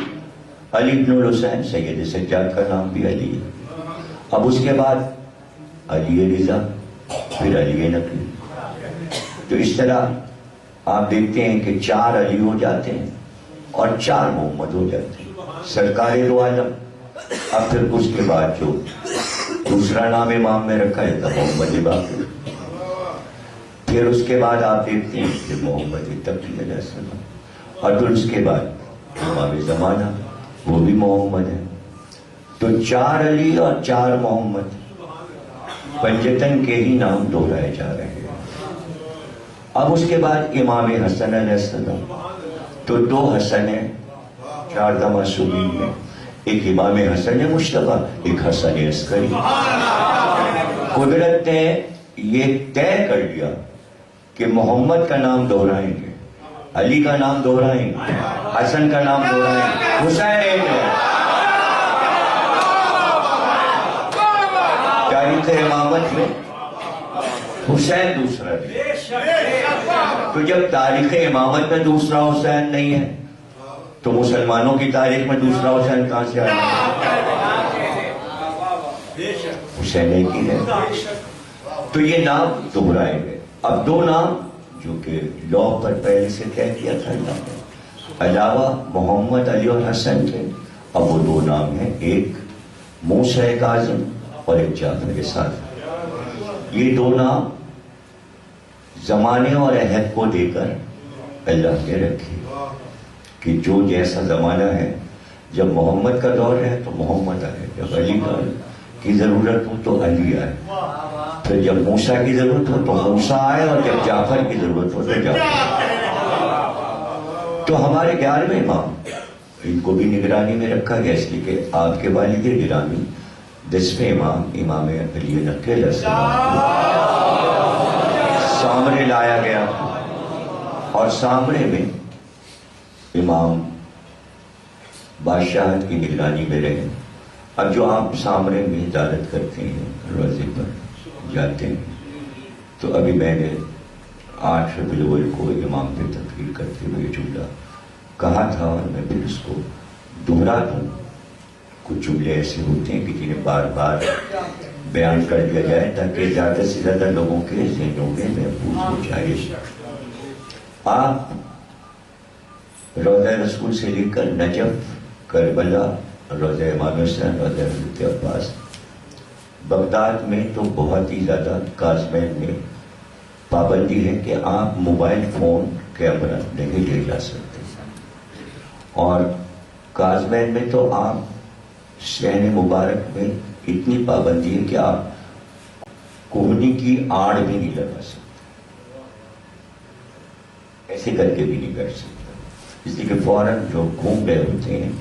علی بن الحسین، سید سجاد کا نام بھی علی ہے۔ اب اس کے بعد علی رضا، پھر علی نقی۔ تو اس طرح آپ دیکھتے ہیں کہ 4 علی ہو جاتے ہیں اور 4 محمد ہو جاتے ہیں، سرکار دو عالم۔ اب پھر اس کے بعد جو دوسرا نام امام میں رکھا ہے تھا محمد باقر، پھر اس کے بعد آپ دیکھتے ہیں کہ محمد تقی علیہ السلام، اور پھر اس کے بعد امام زمانہ وہ بھی محمد ہے۔ تو 4 علی اور 4 محمد، پنجتن کے ہی نام دہرائے جا رہے ہیں۔ اب اس کے بعد امام حسن علیہ السلام، تو 2 حسن ہیں 4 معصومین میں، ایک امام حسن مشتبہ، ایک حسن عسکری۔ قدرت نے یہ طے کر لیا کہ محمد کا نام دہرائیں گے، علی کا نام دہرائیں گے، حسن کا نام دہرائیں گے، حسین ایک ہے۔ تاریخ امامت میں حسین دوسرا ہے۔ تو جب تاریخ امامت میں دوسرا حسین نہیں ہے تو مسلمانوں کی تاریخ میں دوسرا حسین کہاں سے آیا؟ حسین ایک ہی ہے۔ تو یہ نام دہرائے گئے۔ اب 2 نام جو کہ لاء پر پہلے سے طے کیا تھا، علاوہ محمد علی اور حسن کے اب وہ دو نام ہیں، ایک موسیٰ کاظم اور ایک جعفر صادق۔ یہ دو نام زمانے اور عہد کو دے کر اللہ نے رکھے کہ جو جیسا زمانہ ہے، جب محمد کا دور ہے تو محمد آئے، جب علی کی ضرورت ہو تو علی آئے، پھر جب موسیٰ کی ضرورت ہو تو موسیٰ آئے، اور جب جعفر کی ضرورت ہو تو جعفر۔ تو ہمارے 11ویں امام، ان کو بھی نگرانی میں رکھا گیا اس لیے کہ آپ کے والد گرامی 10ویں امام امام علی نقی علیہ السلام سامرے لایا گیا، اور سامرے میں امام بادشاہت کی نگرانی میں رہے۔ اب جو آپ سامرے میں عدالت کرتے ہیں، روزے پر جاتے ہیں، تو ابھی میں نے 8 ربیع الاول کو امام پہ تقریر کرتے ہوئے جملہ کہا تھا، اور میں پھر اس کو دہرا دوں۔ کچھ جملے ایسے ہوتے ہیں کہ جنہیں بار بار بیان کر دیا جائے تاکہ زیادہ سے زیادہ لوگوں کے ذہنوں میں محفوظ ہو جائے۔ آپ روضہ رسول سے لے کر نجف، کربلا، روضہ امام حسین، روضہ حضرت عباس، بغداد میں تو بہت ہی زیادہ کازمین میں پابندی ہے کہ آپ موبائل فون کیمرہ نہیں لے جا سکتے، اور کازمین میں تو آپ صحن مبارک میں اتنی پابندی ہے کہ آپ کوہنی کی آڑ بھی نہیں لگا سکتے، ایسے کر کے بھی نہیں بیٹھ سکتے، اس لیے کہ فوراً جو گھوم رہے ہوتے ہیں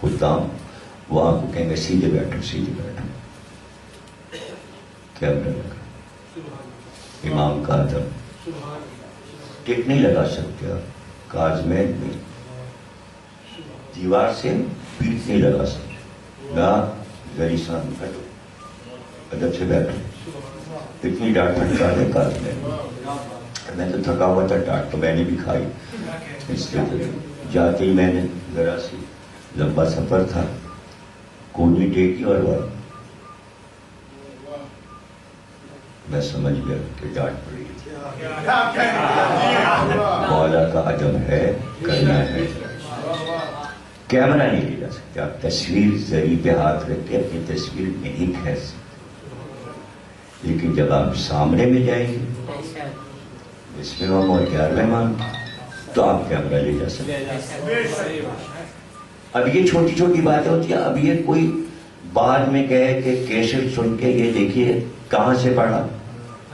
خدام، وہ آپ کو کہیں گے سیدھے بیٹھو سیدھے بیٹھو، کیمرہ لگا۔ امام کا ادب، ٹک نہیں لگا سکتے آپ کازمین میں، دیوار سے پیٹ نہیں لگا سکتے، نہ ذری سامنے بیٹھو، ادب سے بیٹھو۔ اتنی ڈانٹ پھٹکار ہے کازمین میں تو تھکا ہوا تھا، ڈانٹ تو میں نے بھی کھائی، اس لیے جاتے ہی میں نے ذرا سی لمبا سفر تھا، کونی ٹیکی اور وہ میں سمجھ گیا کہ ڈانٹ پڑی۔ مولا کا ادب ہے، کرنا ہے، کیمرہ نہیں لے جا سکتے آپ، تصویر ذری پہ ہاتھ رکھ کے اپنی تصویر نہیں کھینچ سکتے، لیکن جب آپ سامنے میں جائیں گے 10ویں امام اور 11ویں امام تو آپ کیمرہ لے جا سکتے ہیں۔ اب یہ چھوٹی چھوٹی باتیں ہوتی ہیں، اب یہ کوئی بعد میں کہے کہ کیسٹ سن کے یہ دیکھیے کہاں سے پڑھا،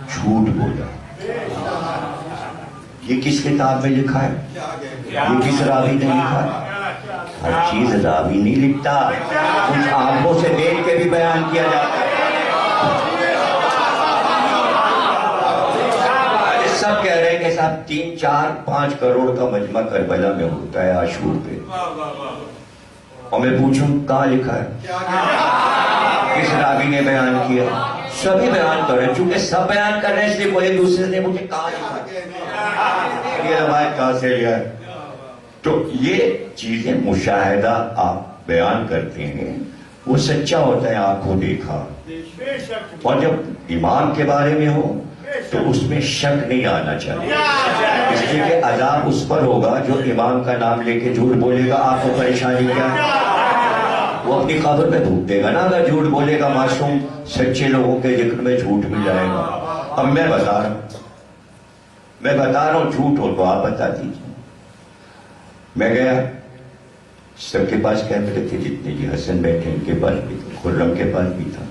جھوٹ بولا، یہ کس کتاب میں لکھا ہے، یہ کس راوی نے لکھا ہے؟ ہر چیز راوی نہیں لکھتا، کچھ آنکھوں سے دیکھ کے بھی بیان کیا جاتا ہے۔ سب کہہ رہے ہیں کہ صاحب 3، 4، 5 کروڑ کا مجمع کربلا میں ہوتا ہے عاشور پہ، اور میں پوچھوں کہاں لکھا ہے، کس راوی نے بیان کیا؟ سبھی بیان کر رہے ہیں، چونکہ سب بیان کر رہے ہیں اس لیے کوئی دوسرے نے مجھے کہاں لکھا، یہ روایت کہاں سے لیا ہے؟ تو یہ چیزیں مشاہدہ آپ بیان کرتے ہیں، وہ سچا ہوتا ہے آنکھوں دیکھا، اور جب امام کے بارے میں ہو تو اس میں شک نہیں آنا چاہیے، اس لیے کہ عذاب اس پر ہوگا جو امام کا نام لے کے جھوٹ بولے گا۔ آپ کو پریشانی کیا ہے؟ وہ اپنی قبر پہ دھوپ دے گا نا، اگر جھوٹ بولے گا معصوم، سچے لوگوں کے ذکر میں جھوٹ بھی جائے گا۔ اب میں بتا رہا ہوں جھوٹ ہو تو آپ بتا دیجیے۔ میں گیا، سب کے پاس کیمرے تھے جتنے جی، حسن بیٹھے ان کے پاس بھی تھا، خرم کے پاس بھی تھا،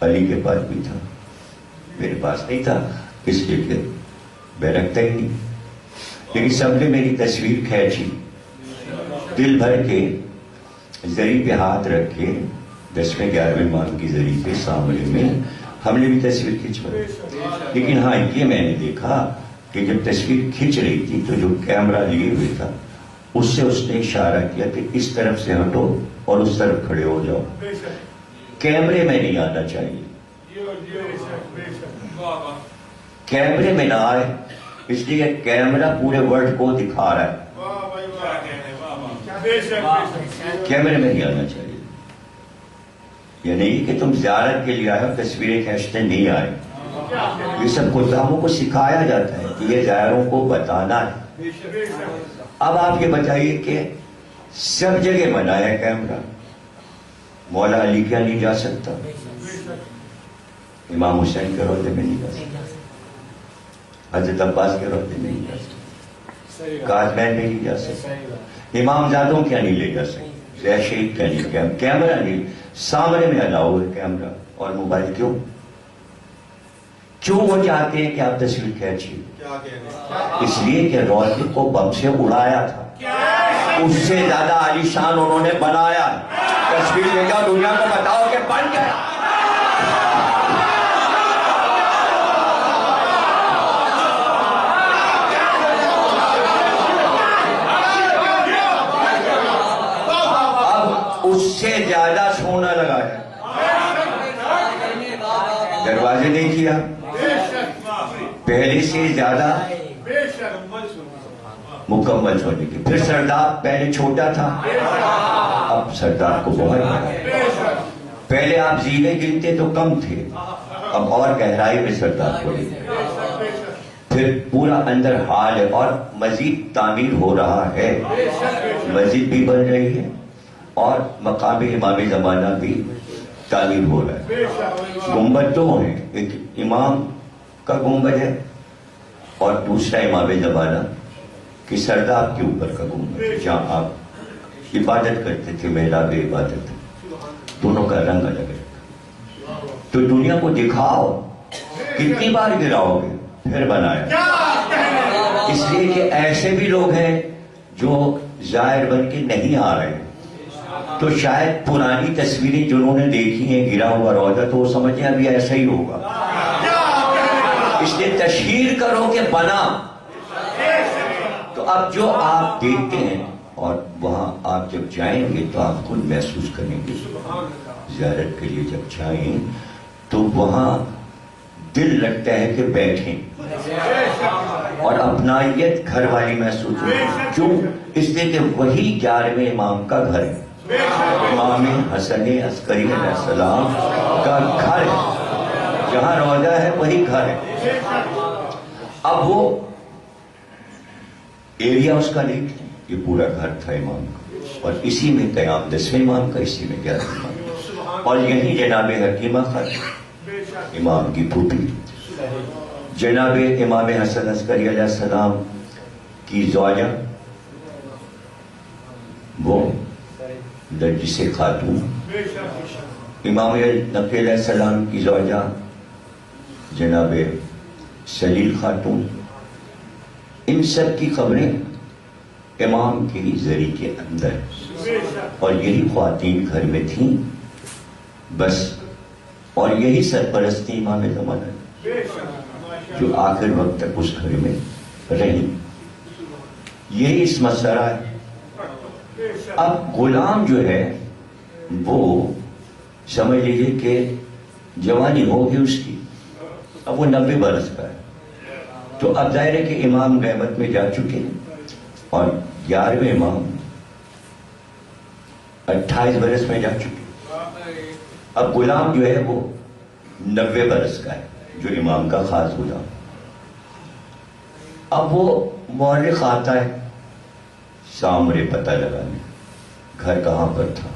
علی کے پاس بھی تھا، میرے پاس نہیں تھا اس لیے کہ میں رکھتا ہی نہیں، لیکن سب نے میری تصویر کھینچی، دل بھر کے ذری پہ ہاتھ رکھ کے 10ویں 11ویں امام کی ذری پہ سامنے میں ہم نے بھی تصویر کھینچوائی۔ لیکن ہاں یہ میں نے دیکھا کہ جب تصویر کھینچ رہی تھی تو جو کیمرہ لیے ہوئے تھا اس سے اس نے اشارہ کیا کہ اس طرف سے ہٹو اور اس طرف کھڑے ہو جاؤ، کیمرے میں نہیں آنا چاہیے، کیمرے میں نہ آئے، اس لیے کیمرہ پورے ورلڈ کو دکھا رہا ہے، کیمرے میں نہیں آنا چاہیے۔ یہ نہیں کہ تم زیارت کے لیے آئے ہو تصویریں کھینچنے نہیں آئے، یہ سب خداموں کو سکھایا جاتا ہے کہ یہ زائروں کو بتانا ہے۔ اب آپ یہ بتائیے کہ سب جگہ بنایا کیمرہ، مولا علی کیا نہیں جا سکتا؟ امام حسین کے روضے میں نہیں جا سکتا، حضرت عباس کے روضے میں نہیں جا سکتا، قاسمین میں نہیں جا سکتا، امام زادوں کیا نہیں لے جا سکتے، زید شہید کیا نہیں، کیمرہ نہیں، سامنے میں الاؤ ہے کیمرہ اور موبائل۔ کیوں وہ چاہتے ہیں کہ آپ تصویر کھینچیے؟ اس لیے کہ روضے کو بم سے اڑایا تھا، اس سے زیادہ عالی شان انہوں نے بنایا، تصویر لے جاؤ دنیا کو بتاؤ کہ بن گیا۔ اب اس سے زیادہ سونا لگایا، دروازے نہیں کیا، پہلے سے زیادہ مکمل سونے کی۔ پھر سرداب پہلے چھوٹا تھا، اب سرداب کو بہت بڑا۔ پہلے آپ زینے گنتے تو کم تھے، اب اور گہرائی میں سرداب بڑھے۔ پھر پورا اندر حال ہے اور مزید تعمیر ہو رہا ہے، مسجد بھی بن رہی ہے اور مقام امام زمانہ بھی تعمیر ہو رہا ہے۔ گنبد دو ہیں، ایک امام کا گنبد ہے اور دوسرا امام زمانہ کی سرداب کے اوپر کا گنبد ہے، جہاں آپ عبادت کرتے تھے، محراب عبادت۔ دونوں کا رنگ الگ ہے۔ تو دنیا کو دکھاؤ، کتنی بار گراؤ گے؟ پھر بنایا، اس لیے کہ ایسے بھی لوگ ہیں جو ظاہر بن کے نہیں آ رہے، تو شاید پرانی تصویریں جنہوں نے دیکھی ہیں گرا ہوا روضہ تو وہ سمجھیں ابھی ایسا ہی ہوگا، اس لیے تشہیر کرو کہ بنا۔ تو اب جو آپ دیکھتے ہیں اور وہاں آپ جب جائیں گے تو آپ خود محسوس کریں گے، زیارت کے لیے جب جائیں تو وہاں دل لگتا ہے کہ بیٹھیں اور اپنائیت گھر والی محسوس ہوتی ہے۔ کیوں؟ اس لیے کہ وہی 11ویں امام کا گھر ہے، امام حسن عسکری علیہ السلام کا گھر ہے، جہاں روضہ ہے وہی گھر ہے۔ اب وہ ایریا اس کا نہیں، یہ پورا گھر تھا امام کا، اور اسی میں قیام 10ویں امام کا، اسی میں 11ویں امام کا، اور یہی جناب حکیمہ خاتون امام کی پھوپھی، جناب امام حسن عسکری علیہ السلام کی زوجہ وہ نرجس خاتون، امام نقی علیہ السلام کی زوجہ جناب سلیل خاتون، ان سب کی خبریں امام کے زری کے اندر، اور یہی خواتین گھر میں تھیں بس، اور یہی سرپرستی امام زمانہ جو آخر وقت تک اس گھر میں رہی، یہی اس مسئلہ ہے۔ اب غلام جو ہے وہ سمجھ لیجیے کہ جوانی ہوگی اس کی، اب وہ 90 برس کا ہے، تو اب ظاہر ہے کہ امام غیبت میں جا چکے ہیں اور 11ویں امام 28 برس میں جا چکے، اب غلام جو ہے وہ 90 برس کا ہے، جو امام کا خاص غلام۔ اب وہ مورخ آتا ہے سامنے پتہ لگانے گھر کہاں پر تھا،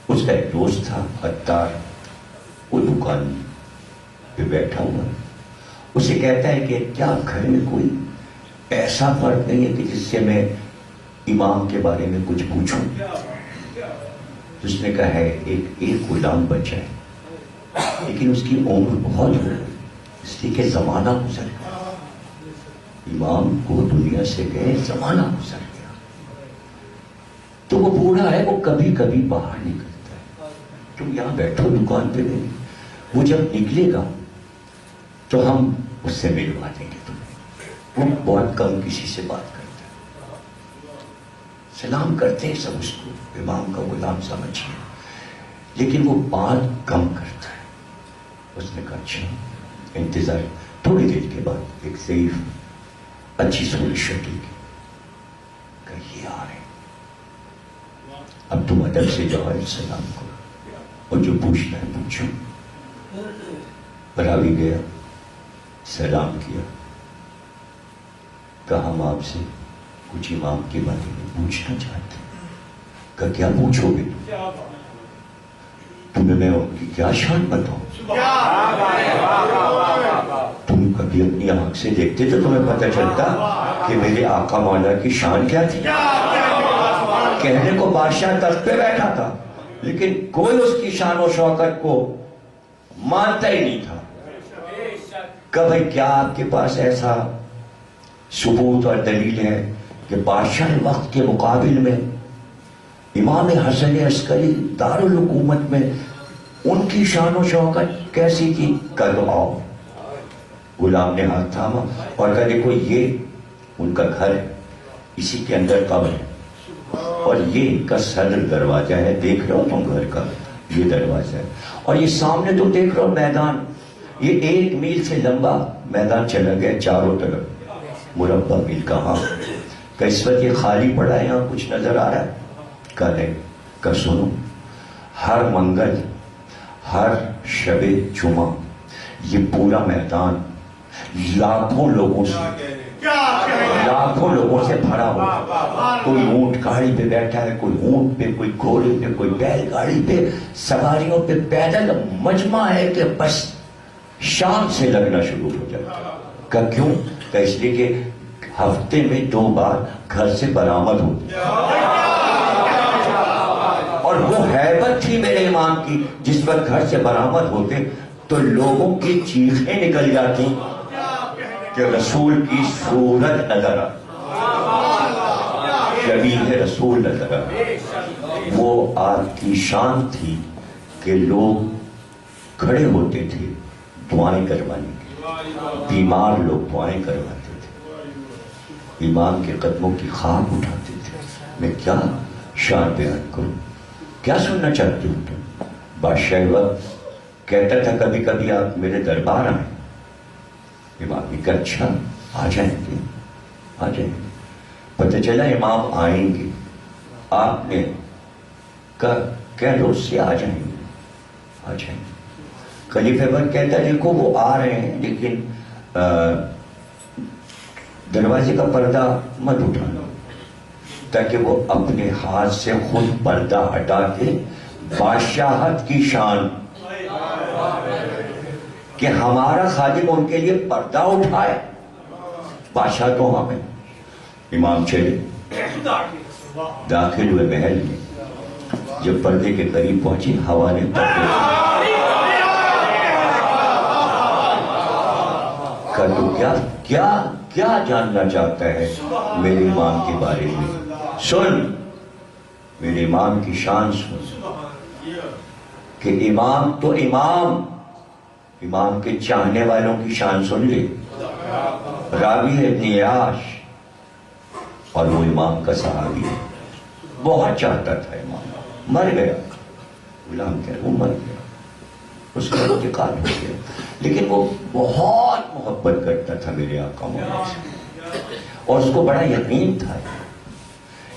اس کا ایک دوست تھا عطار، وہ دکان پہ بیٹھا ہوا، اسے کہتا ہے کہ کیا گھر میں کوئی ایسا فرق نہیں ہے کہ جس سے میں امام کے بارے میں کچھ پوچھوں؟ اس نے کہا ہے ایک غلام بچہ ہے، لیکن اس کی عمر بہت ہو گئی، اس لیے کہ زمانہ گزر گیا، امام کو دنیا سے گئے، زمانہ گزر گیا، تو وہ بوڑھا ہے، وہ کبھی کبھی باہر نکلتا ہے، تم یہاں بیٹھو دکان پہ نہیں، وہ جب نکلے گا تو ہم اس سے ملوا دیں گے تمہیں، وہ بہت کم کسی سے بات کرتا ہے، سلام کرتے ہیں سب اس کو، امام کا غلام سمجھیے، لیکن وہ بات کم کرتا ہے۔ اس نے کہا اچھا انتظار، تھوڑی دیر کے بعد ایک ضعیف اچھی صورت شکل کی کہ یہ آ رہے، اب تم ادب سے جاؤ سلام کرو اور جو پوچھنا ہے پوچھو۔ راوی گیا، سلام کیا، کہ ہم آپ سے کچھ امام کے بارے میں پوچھنا چاہتے ہیں۔ کہ کیا پوچھو گے؟ تمہیں میں ان کی کیا شان بتاؤں؟ تم کبھی اپنی آنکھ سے دیکھتے تو تمہیں پتہ چلتا کہ میرے آقا مولا کی شان کیا تھی۔ کہنے کو بادشاہ تخت پہ بیٹھا تھا، لیکن کوئی اس کی شان و شوکت کو مانتا ہی نہیں تھا۔ کہ بھئی کیا آپ کے پاس ایسا ثبوت اور دلیل ہے کہ بادشاہ وقت کے مقابل میں امام حسن عسکری دارالحکومت میں ان کی شان و شوکت کیسی تھی؟ کر دو آؤ۔ غلام نے ہاتھ تھاما اور کہا دیکھو یہ ان کا گھر ہے، اسی کے اندر قبر ہے، اور یہ ان کا صدر دروازہ ہے، دیکھ رہے ہو تم گھر کا یہ دروازہ ہے، اور یہ سامنے تم دیکھ رہے ہو میدان، یہ 1 میل سے لمبا میدان چلا گیا چاروں طرف، مربع میل کا۔ ہاں کہ اس وقت یہ خالی پڑا ہے، یہاں کچھ نظر آ رہا ہے؟ کہ نہیں۔ کہ سنو، ہر منگل، ہر شب جمعہ یہ پورا میدان لاکھوں لوگوں سے بھرا ہوا، کوئی اونٹ گاڑی پہ بیٹھا ہے، کوئی اونٹ پہ، کوئی گھوڑے پہ، کوئی بیل گاڑی پہ، سواریوں پہ پیدل مجمع ہے کہ بس شام سے لگنا شروع ہو جاتا ہے۔ کہ کیوں؟ کہ اس لیے کہ ہفتے میں 2 بار گھر سے برآمد ہوتی ہے، اور وہ ہیبت تھی میرے امام کی، جس وقت گھر سے برآمد ہوتے تو لوگوں کی چیخیں نکل جاتی کہ رسول کی صورت نظر آ، شبیہ رسول نظر آ۔ وہ آپ کی شان تھی کہ لوگ کھڑے ہوتے تھے دعائیں کروانے کے، بیمار لوگ دعائیں کرواتے تھے، امام کے قدموں کی خاک اٹھاتے تھے۔ میں کیا شان بیان کروں؟ کیا سننا چاہتے ہو تم؟ بادشاہ وقت کہتا تھا کبھی کبھی آپ میرے دربار آئیں۔ امام نے کہا اچھا آ جائیں گے، آ جائیں گے۔ پتہ چلا امام آئیں گے، آپ نے کہا کہہ لو اس سے آ جائیں گے، آ جائیں گے۔ خلیفہ وقت کہتا ہے دیکھو وہ آ رہے ہیں، لیکن دروازے کا پردہ مت اٹھانا، تاکہ وہ اپنے ہاتھ سے خود پردہ ہٹا کے بادشاہت کی شان کہ ہمارا خادم ان کے لیے پردہ اٹھائے، بادشاہ تو ہمیں۔ امام چلے، داخل ہوئے محل میں، جب پردے کے قریب پہنچی ہوا نے کہ تو کیا جاننا چاہتا ہے میرے امام کے بارے میں؟ سن میرے امام کی شان، سن کہ امام تو امام کے چاہنے والوں کی شان سن لے۔ راوی ہے ابن عیاش، اور وہ امام کا صحابی ہے، بہت چاہتا تھا امام، مر گیا، غلام کہہ وہ مر گیا، اس کا انتقال ہو گیا، لیکن وہ بہت محبت کرتا تھا میرے آقا مولا سے، اور اس کو بڑا یقین تھا،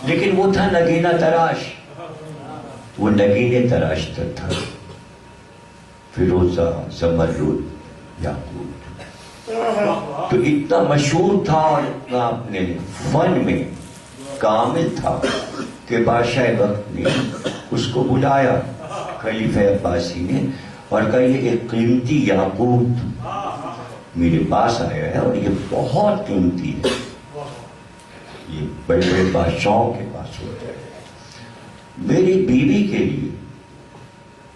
لیکن وہ تھا نگینہ تراش، وہ نگینے تراشتا تھا، فیروزہ، زمرد، یاقوت، تو اتنا مشہور تھا اور اتنا اپنے فن میں کامل تھا کہ بادشاہ وقت نے اس کو بلایا خلیفہ عباسی نے، اور کہا یہ ایک قیمتی یاقوت میرے پاس آیا ہے، اور یہ بہت قیمتی ہے، یہ بڑے بڑے بادشاہوں کے پاس ہوتا ہے، میری بیوی کے لیے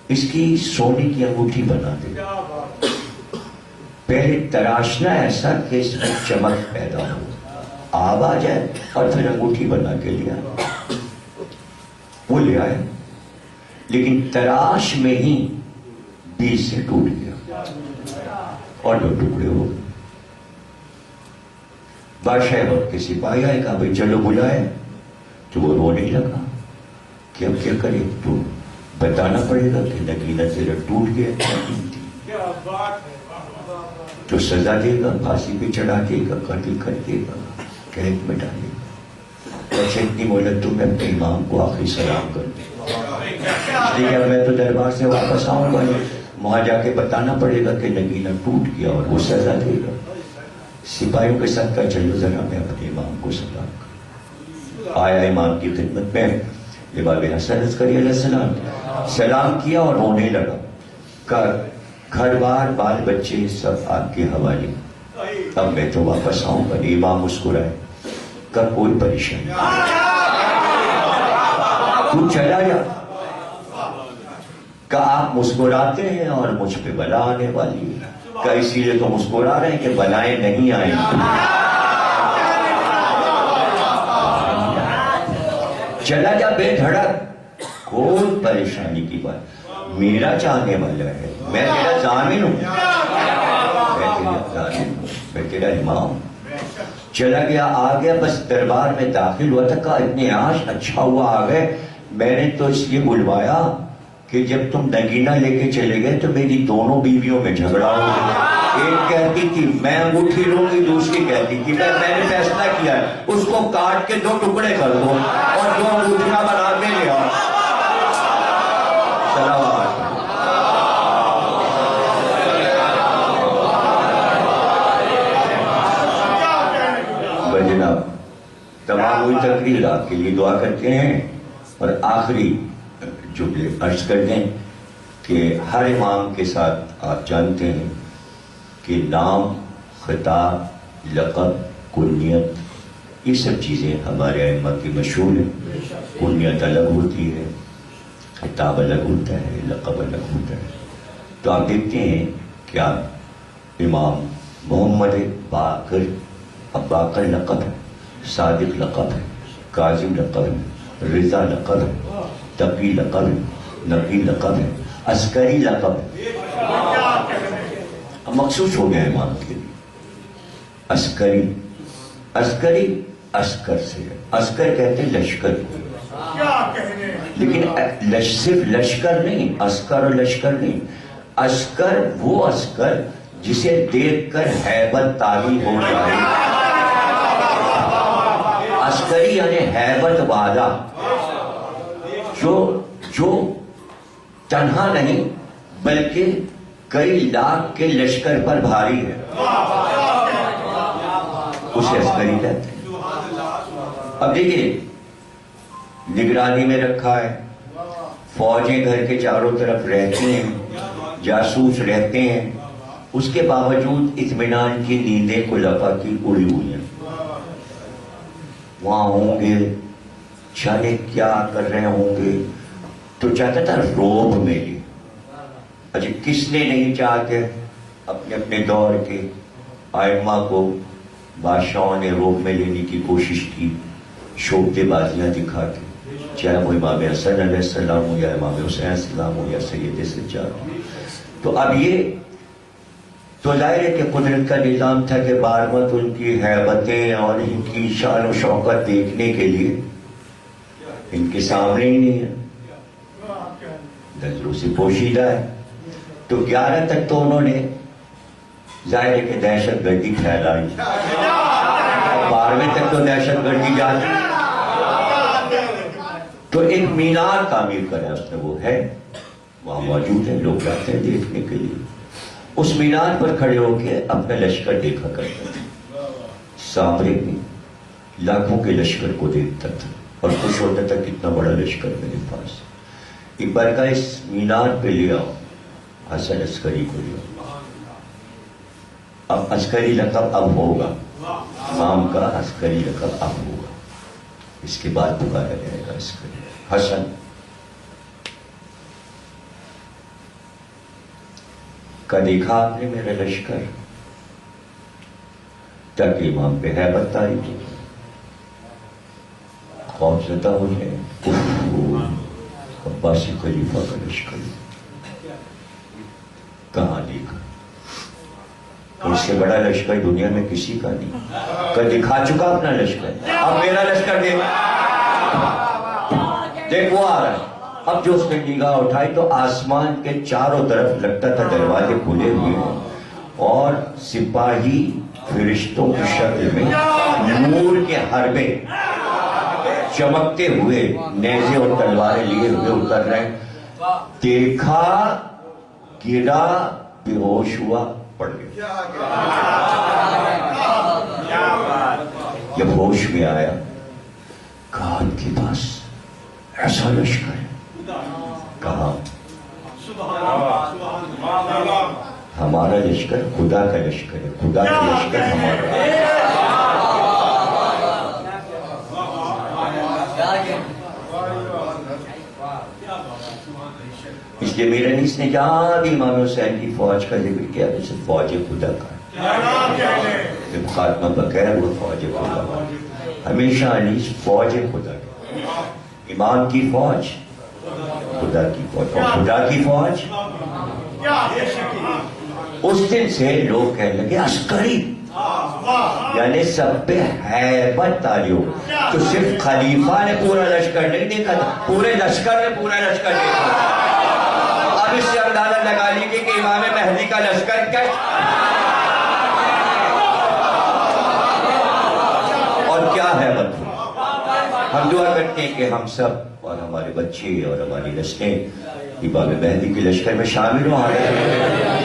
اس کی سونے کی انگوٹھی بنا دے، پہلے تراشنا ایسا کہ اس میں چمک پیدا ہو، آب آ جائے، اور پھر انگوٹھی بنا کے لیا۔ وہ لے آئے، لیکن تراش میں ہی بیچ سے ٹوٹ گیا اور 2 ٹکڑے ہو گئے۔ بادشاہ وقت کے سپاہی آئے، کہا بھائی چلو بلائے، تو وہ رونے لگا کہ اب کیا کرے، تو بتانا پڑے گا کہ نگینہ تیرا ٹوٹ گیا، تو سزا دے گا، پھانسی پہ چڑھا دے گا، قتل کر دے گا، قید میں ڈالے گا۔ اچھا اتنی مہلت تو میں اپنے امام کو آخری سلام کر دوں، اس لیے میں تو دربار سے واپس آؤں گا، وہاں جا کے بتانا پڑے گا کہ نگینہ ٹوٹ گیا، اور وہ سزا دے گا۔ سپاہیوں کے ساتھ کہا چلو ذرا میں اپنے امام کو سلام کروں. آیا امام کی خدمت میں امام حسن عسکری علیہ السلام, سلام کیا اور رونے لگا. گھر بار بال بچے سب آپ کے حوالے, اب میں تو واپس آؤں گا. امام مسکرائے, کا کوئی پریشانی تو چلا جا. کہ آپ مسکراتے ہیں اور مجھ پہ بلا آنے والی ہے, کہ اسی لیے تو مسکرا رہے ہیں کہ بلائیں نہیں آئیں. چلا جا بے دھڑک, کوئی پریشانی کی بات, میرا چاہنے والا ہے, میں تیرا ضامن ہوں, میں تیرا امام ہوں. چلا گیا, آ گیا, بس دربار میں داخل ہوا تھا. کہا اتنے آج اچھا ہوا آ گئے, میں نے تو اس لیے بلوایا کہ جب تم نگینہ لے کے چلے گئے تو میری دونوں بیویوں میں جھگڑا ہو گیا. ایک کہتی تھی میں انگوٹھی لوں گی, دوسری کہتی تھی میں نے فیصلہ کیا ہے اس کو کاٹ کے 2 ٹکڑے کر دو اور 2 انگوٹھیاں بنا کے لے آؤ. جناب تمام ہوئی تقریر, آپ کے لیے دعا کرتے ہیں. اور آخری جملے عرض کر دیں کہ ہر امام کے ساتھ آپ جانتے ہیں کہ نام, خطاب, لقب, کنیت, یہ سب چیزیں ہمارے ائمہ کی مشہور ہیں. کنیت الگ ہوتی ہے, خطاب الگ ہوتا ہے, لقب الگ ہوتا ہے. تو آپ دیکھتے ہیں کہ آپ امام محمد باقر, اب باقر لقب ہے, صادق لقب ہے, کاظم لقب ہے, رضا لقب ہے, تقی لقب ہے, نقی لقب ہے, عسکری لقب ہے. اب مخصوص ہو گیا امام کے لیے عسکری. عسکری عسکر سے ہے, عسکر کہتے ہیں لشکر کو, لیکن صرف لشکر نہیں, عسکر اور لشکر نہیں. عسکر وہ عسکر جسے دیکھ کر ہیبت طاری ہو جائے. عسکری یعنی ہیبت والا, جو تنہا نہیں بلکہ کئی لاکھ کے لشکر پر بھاری ہے, اسے عسکری کہتے ہیں. اب دیکھیے نگرانی میں رکھا ہے, فوجیں گھر کے چاروں طرف رہتی ہیں, جاسوس رہتے ہیں, اس کے باوجود اطمینان کی نیندیں خلفاء کی اڑی ہوئی ہیں. وہاں ہوں گے, جانے کیا کر رہے ہوں گے, تو چاہتا تھا روب میں لے. اچھا کس نے نہیں چاہ کے اپنے اپنے دور کے ائمہ کو بادشاہوں نے روب میں لینے کی کوشش کی, شوکتے بازیاں دکھا کے, چاہے وہ امام حسن علیہ السلام ہو یا امام حسین علیہ السلام ہو یا سید سجاد. تو اب یہ تو ظاہر ہے کہ قدرت کا نظام تھا کہ بار بار ان کی ہیبتیں اور ان کی شان و شوکت دیکھنے کے لیے ان کے سامنے ہی نہیں ہے, نظروں سے پوشیدہ ہے. تو 11 تک تو انہوں نے ظاہر ہے کہ دہشت گردی پھیلائی, 12ویں تک تو دہشت گردی جاتی. تو ایک مینار تعمیر کرا اس نے, وہ ہے وہاں موجود ہے, لوگ جاتے ہیں دیکھنے کے لیے. اس مینار پر کھڑے ہو کے اپنا لشکر دیکھا کرتا تھا, سامنے میں لاکھوں کے لشکر کو دیکھتا تھا اور خوش ہوتا تھا کتنا بڑا لشکر میرے پاس. ایک بار کا اس مینار پہ لے آؤ حسن عسکری کو لے آؤ. اب عسکری لقب اب ہوگا, امام کا عسکری لقب اب ہوگا, اس کے بعد پکارا جائے گا عسکری حسن. کا دیکھا آپ نے میرا لشکر, تاکہ امام پہ ہیبت طاری ہو, خوف زدہ ہو جائے. عباسی خلیفہ کا لشکر کہاں دیکھا, اس سے بڑا لشکر دنیا میں کسی کا نہیں. کل دکھا چکا اپنا لشکر, اب میرا لشکر دیکھ وہ آ رہا ہے. اب جو اس نے نگاہ اٹھائی تو آسمان کے چاروں طرف لگتا تھا دروازے کھلے ہوئے ہیں اور سپاہی فرشتوں کی شکل میں نور کے حربے چمکتے ہوئے نیزے اور تلواریں لیے ہوئے اتر رہے. دیکھا, گرا, بے ہوش ہوا, پڑ گئے. جب ہوش میں آیا کہا آپ کے پاس ایسا لشکر ہے؟ کہا ہمارا لشکر خدا کا لشکر ہے, خدا کا لشکر ہمارا ہے. اس لیے میرے نیس نے جہاں بھی امام حسین کی فوج کا ذکر کیا تو صرف فوج خدا کا ہے. جب خاتمہ بغیر وہ فوج خدا کا, ہمیشہ انیس فوج خدا کی, امام کی فوج خدا کی فوج, اور خدا کی فوج. اس دن سے لوگ کہنے لگے عسکری, یعنی سب پہ ہیبت تاری ہو. تو صرف خلیفہ نے پورا لشکر نہیں دیکھا تھا, پورے لشکر نے پورا لشکر دیکھا. اب اس سے اندازہ لگا لیجیے کہ امام مہدی کا لشکر کیا اور کیا ہیبت ہو. ہم دعا کرتے ہیں کہ ہم سب اور ہمارے بچے اور ہماری نسلیں امام مہدی کے لشکر میں شامل ہوں.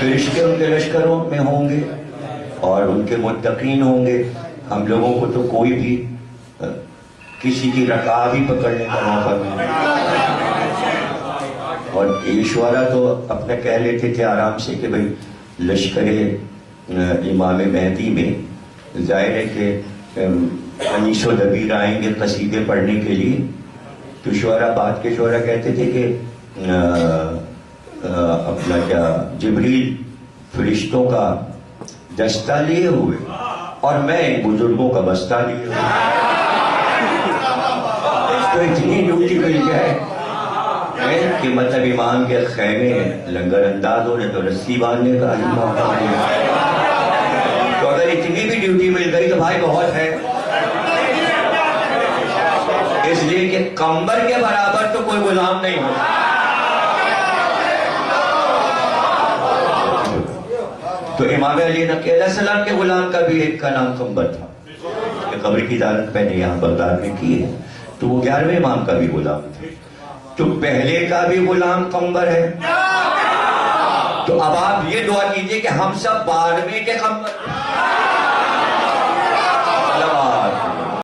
فرشتے ان کے لشکروں میں ہوں گے اور ان کے متقین ہوں گے. ہم لوگوں کو تو کوئی بھی کسی کی رکاب ہی پکڑنے کا موقع نہیں. اور ایشورا تو اپنے کہہ لیتے تھے آرام سے کہ بھئی لشکر امام مہدی میں ظاہر ہے کہ انیس و دبیر آئیں گے قصیدے پڑھنے کے لیے. تو شعرا بعد کے شعرا کہتے تھے کہ اپنا کیا جبریل فرشتوں کا دستہ لیے ہوئے اور میں بزرگوں کا بستہ لیے ہوئے. تو اتنی ڈیوٹی مل جائے کہ مطلب امام کے خیمے لنگر انداز ہو رہے تو رسی باندھنے کا موقع مل گیا. تو اگر اتنی بھی ڈیوٹی مل گئی تو بھائی بہت ہے. اس لیے کہ کمبر کے برابر تو کوئی غلام نہیں ہوتا. تو امام علی نقی علیہ السلام کے غلام کا بھی ایک کا نام کمبر تھا کہ قبر کی زیارت میں نے یہاں بغداد میں کی ہے. تو وہ 11ویں امام کا بھی غلام تھا. تو پہلے کا بھی غلام کمبر ہے. تو اب آپ یہ دعا کیجئے کہ ہم سب 12ویں کے کمبر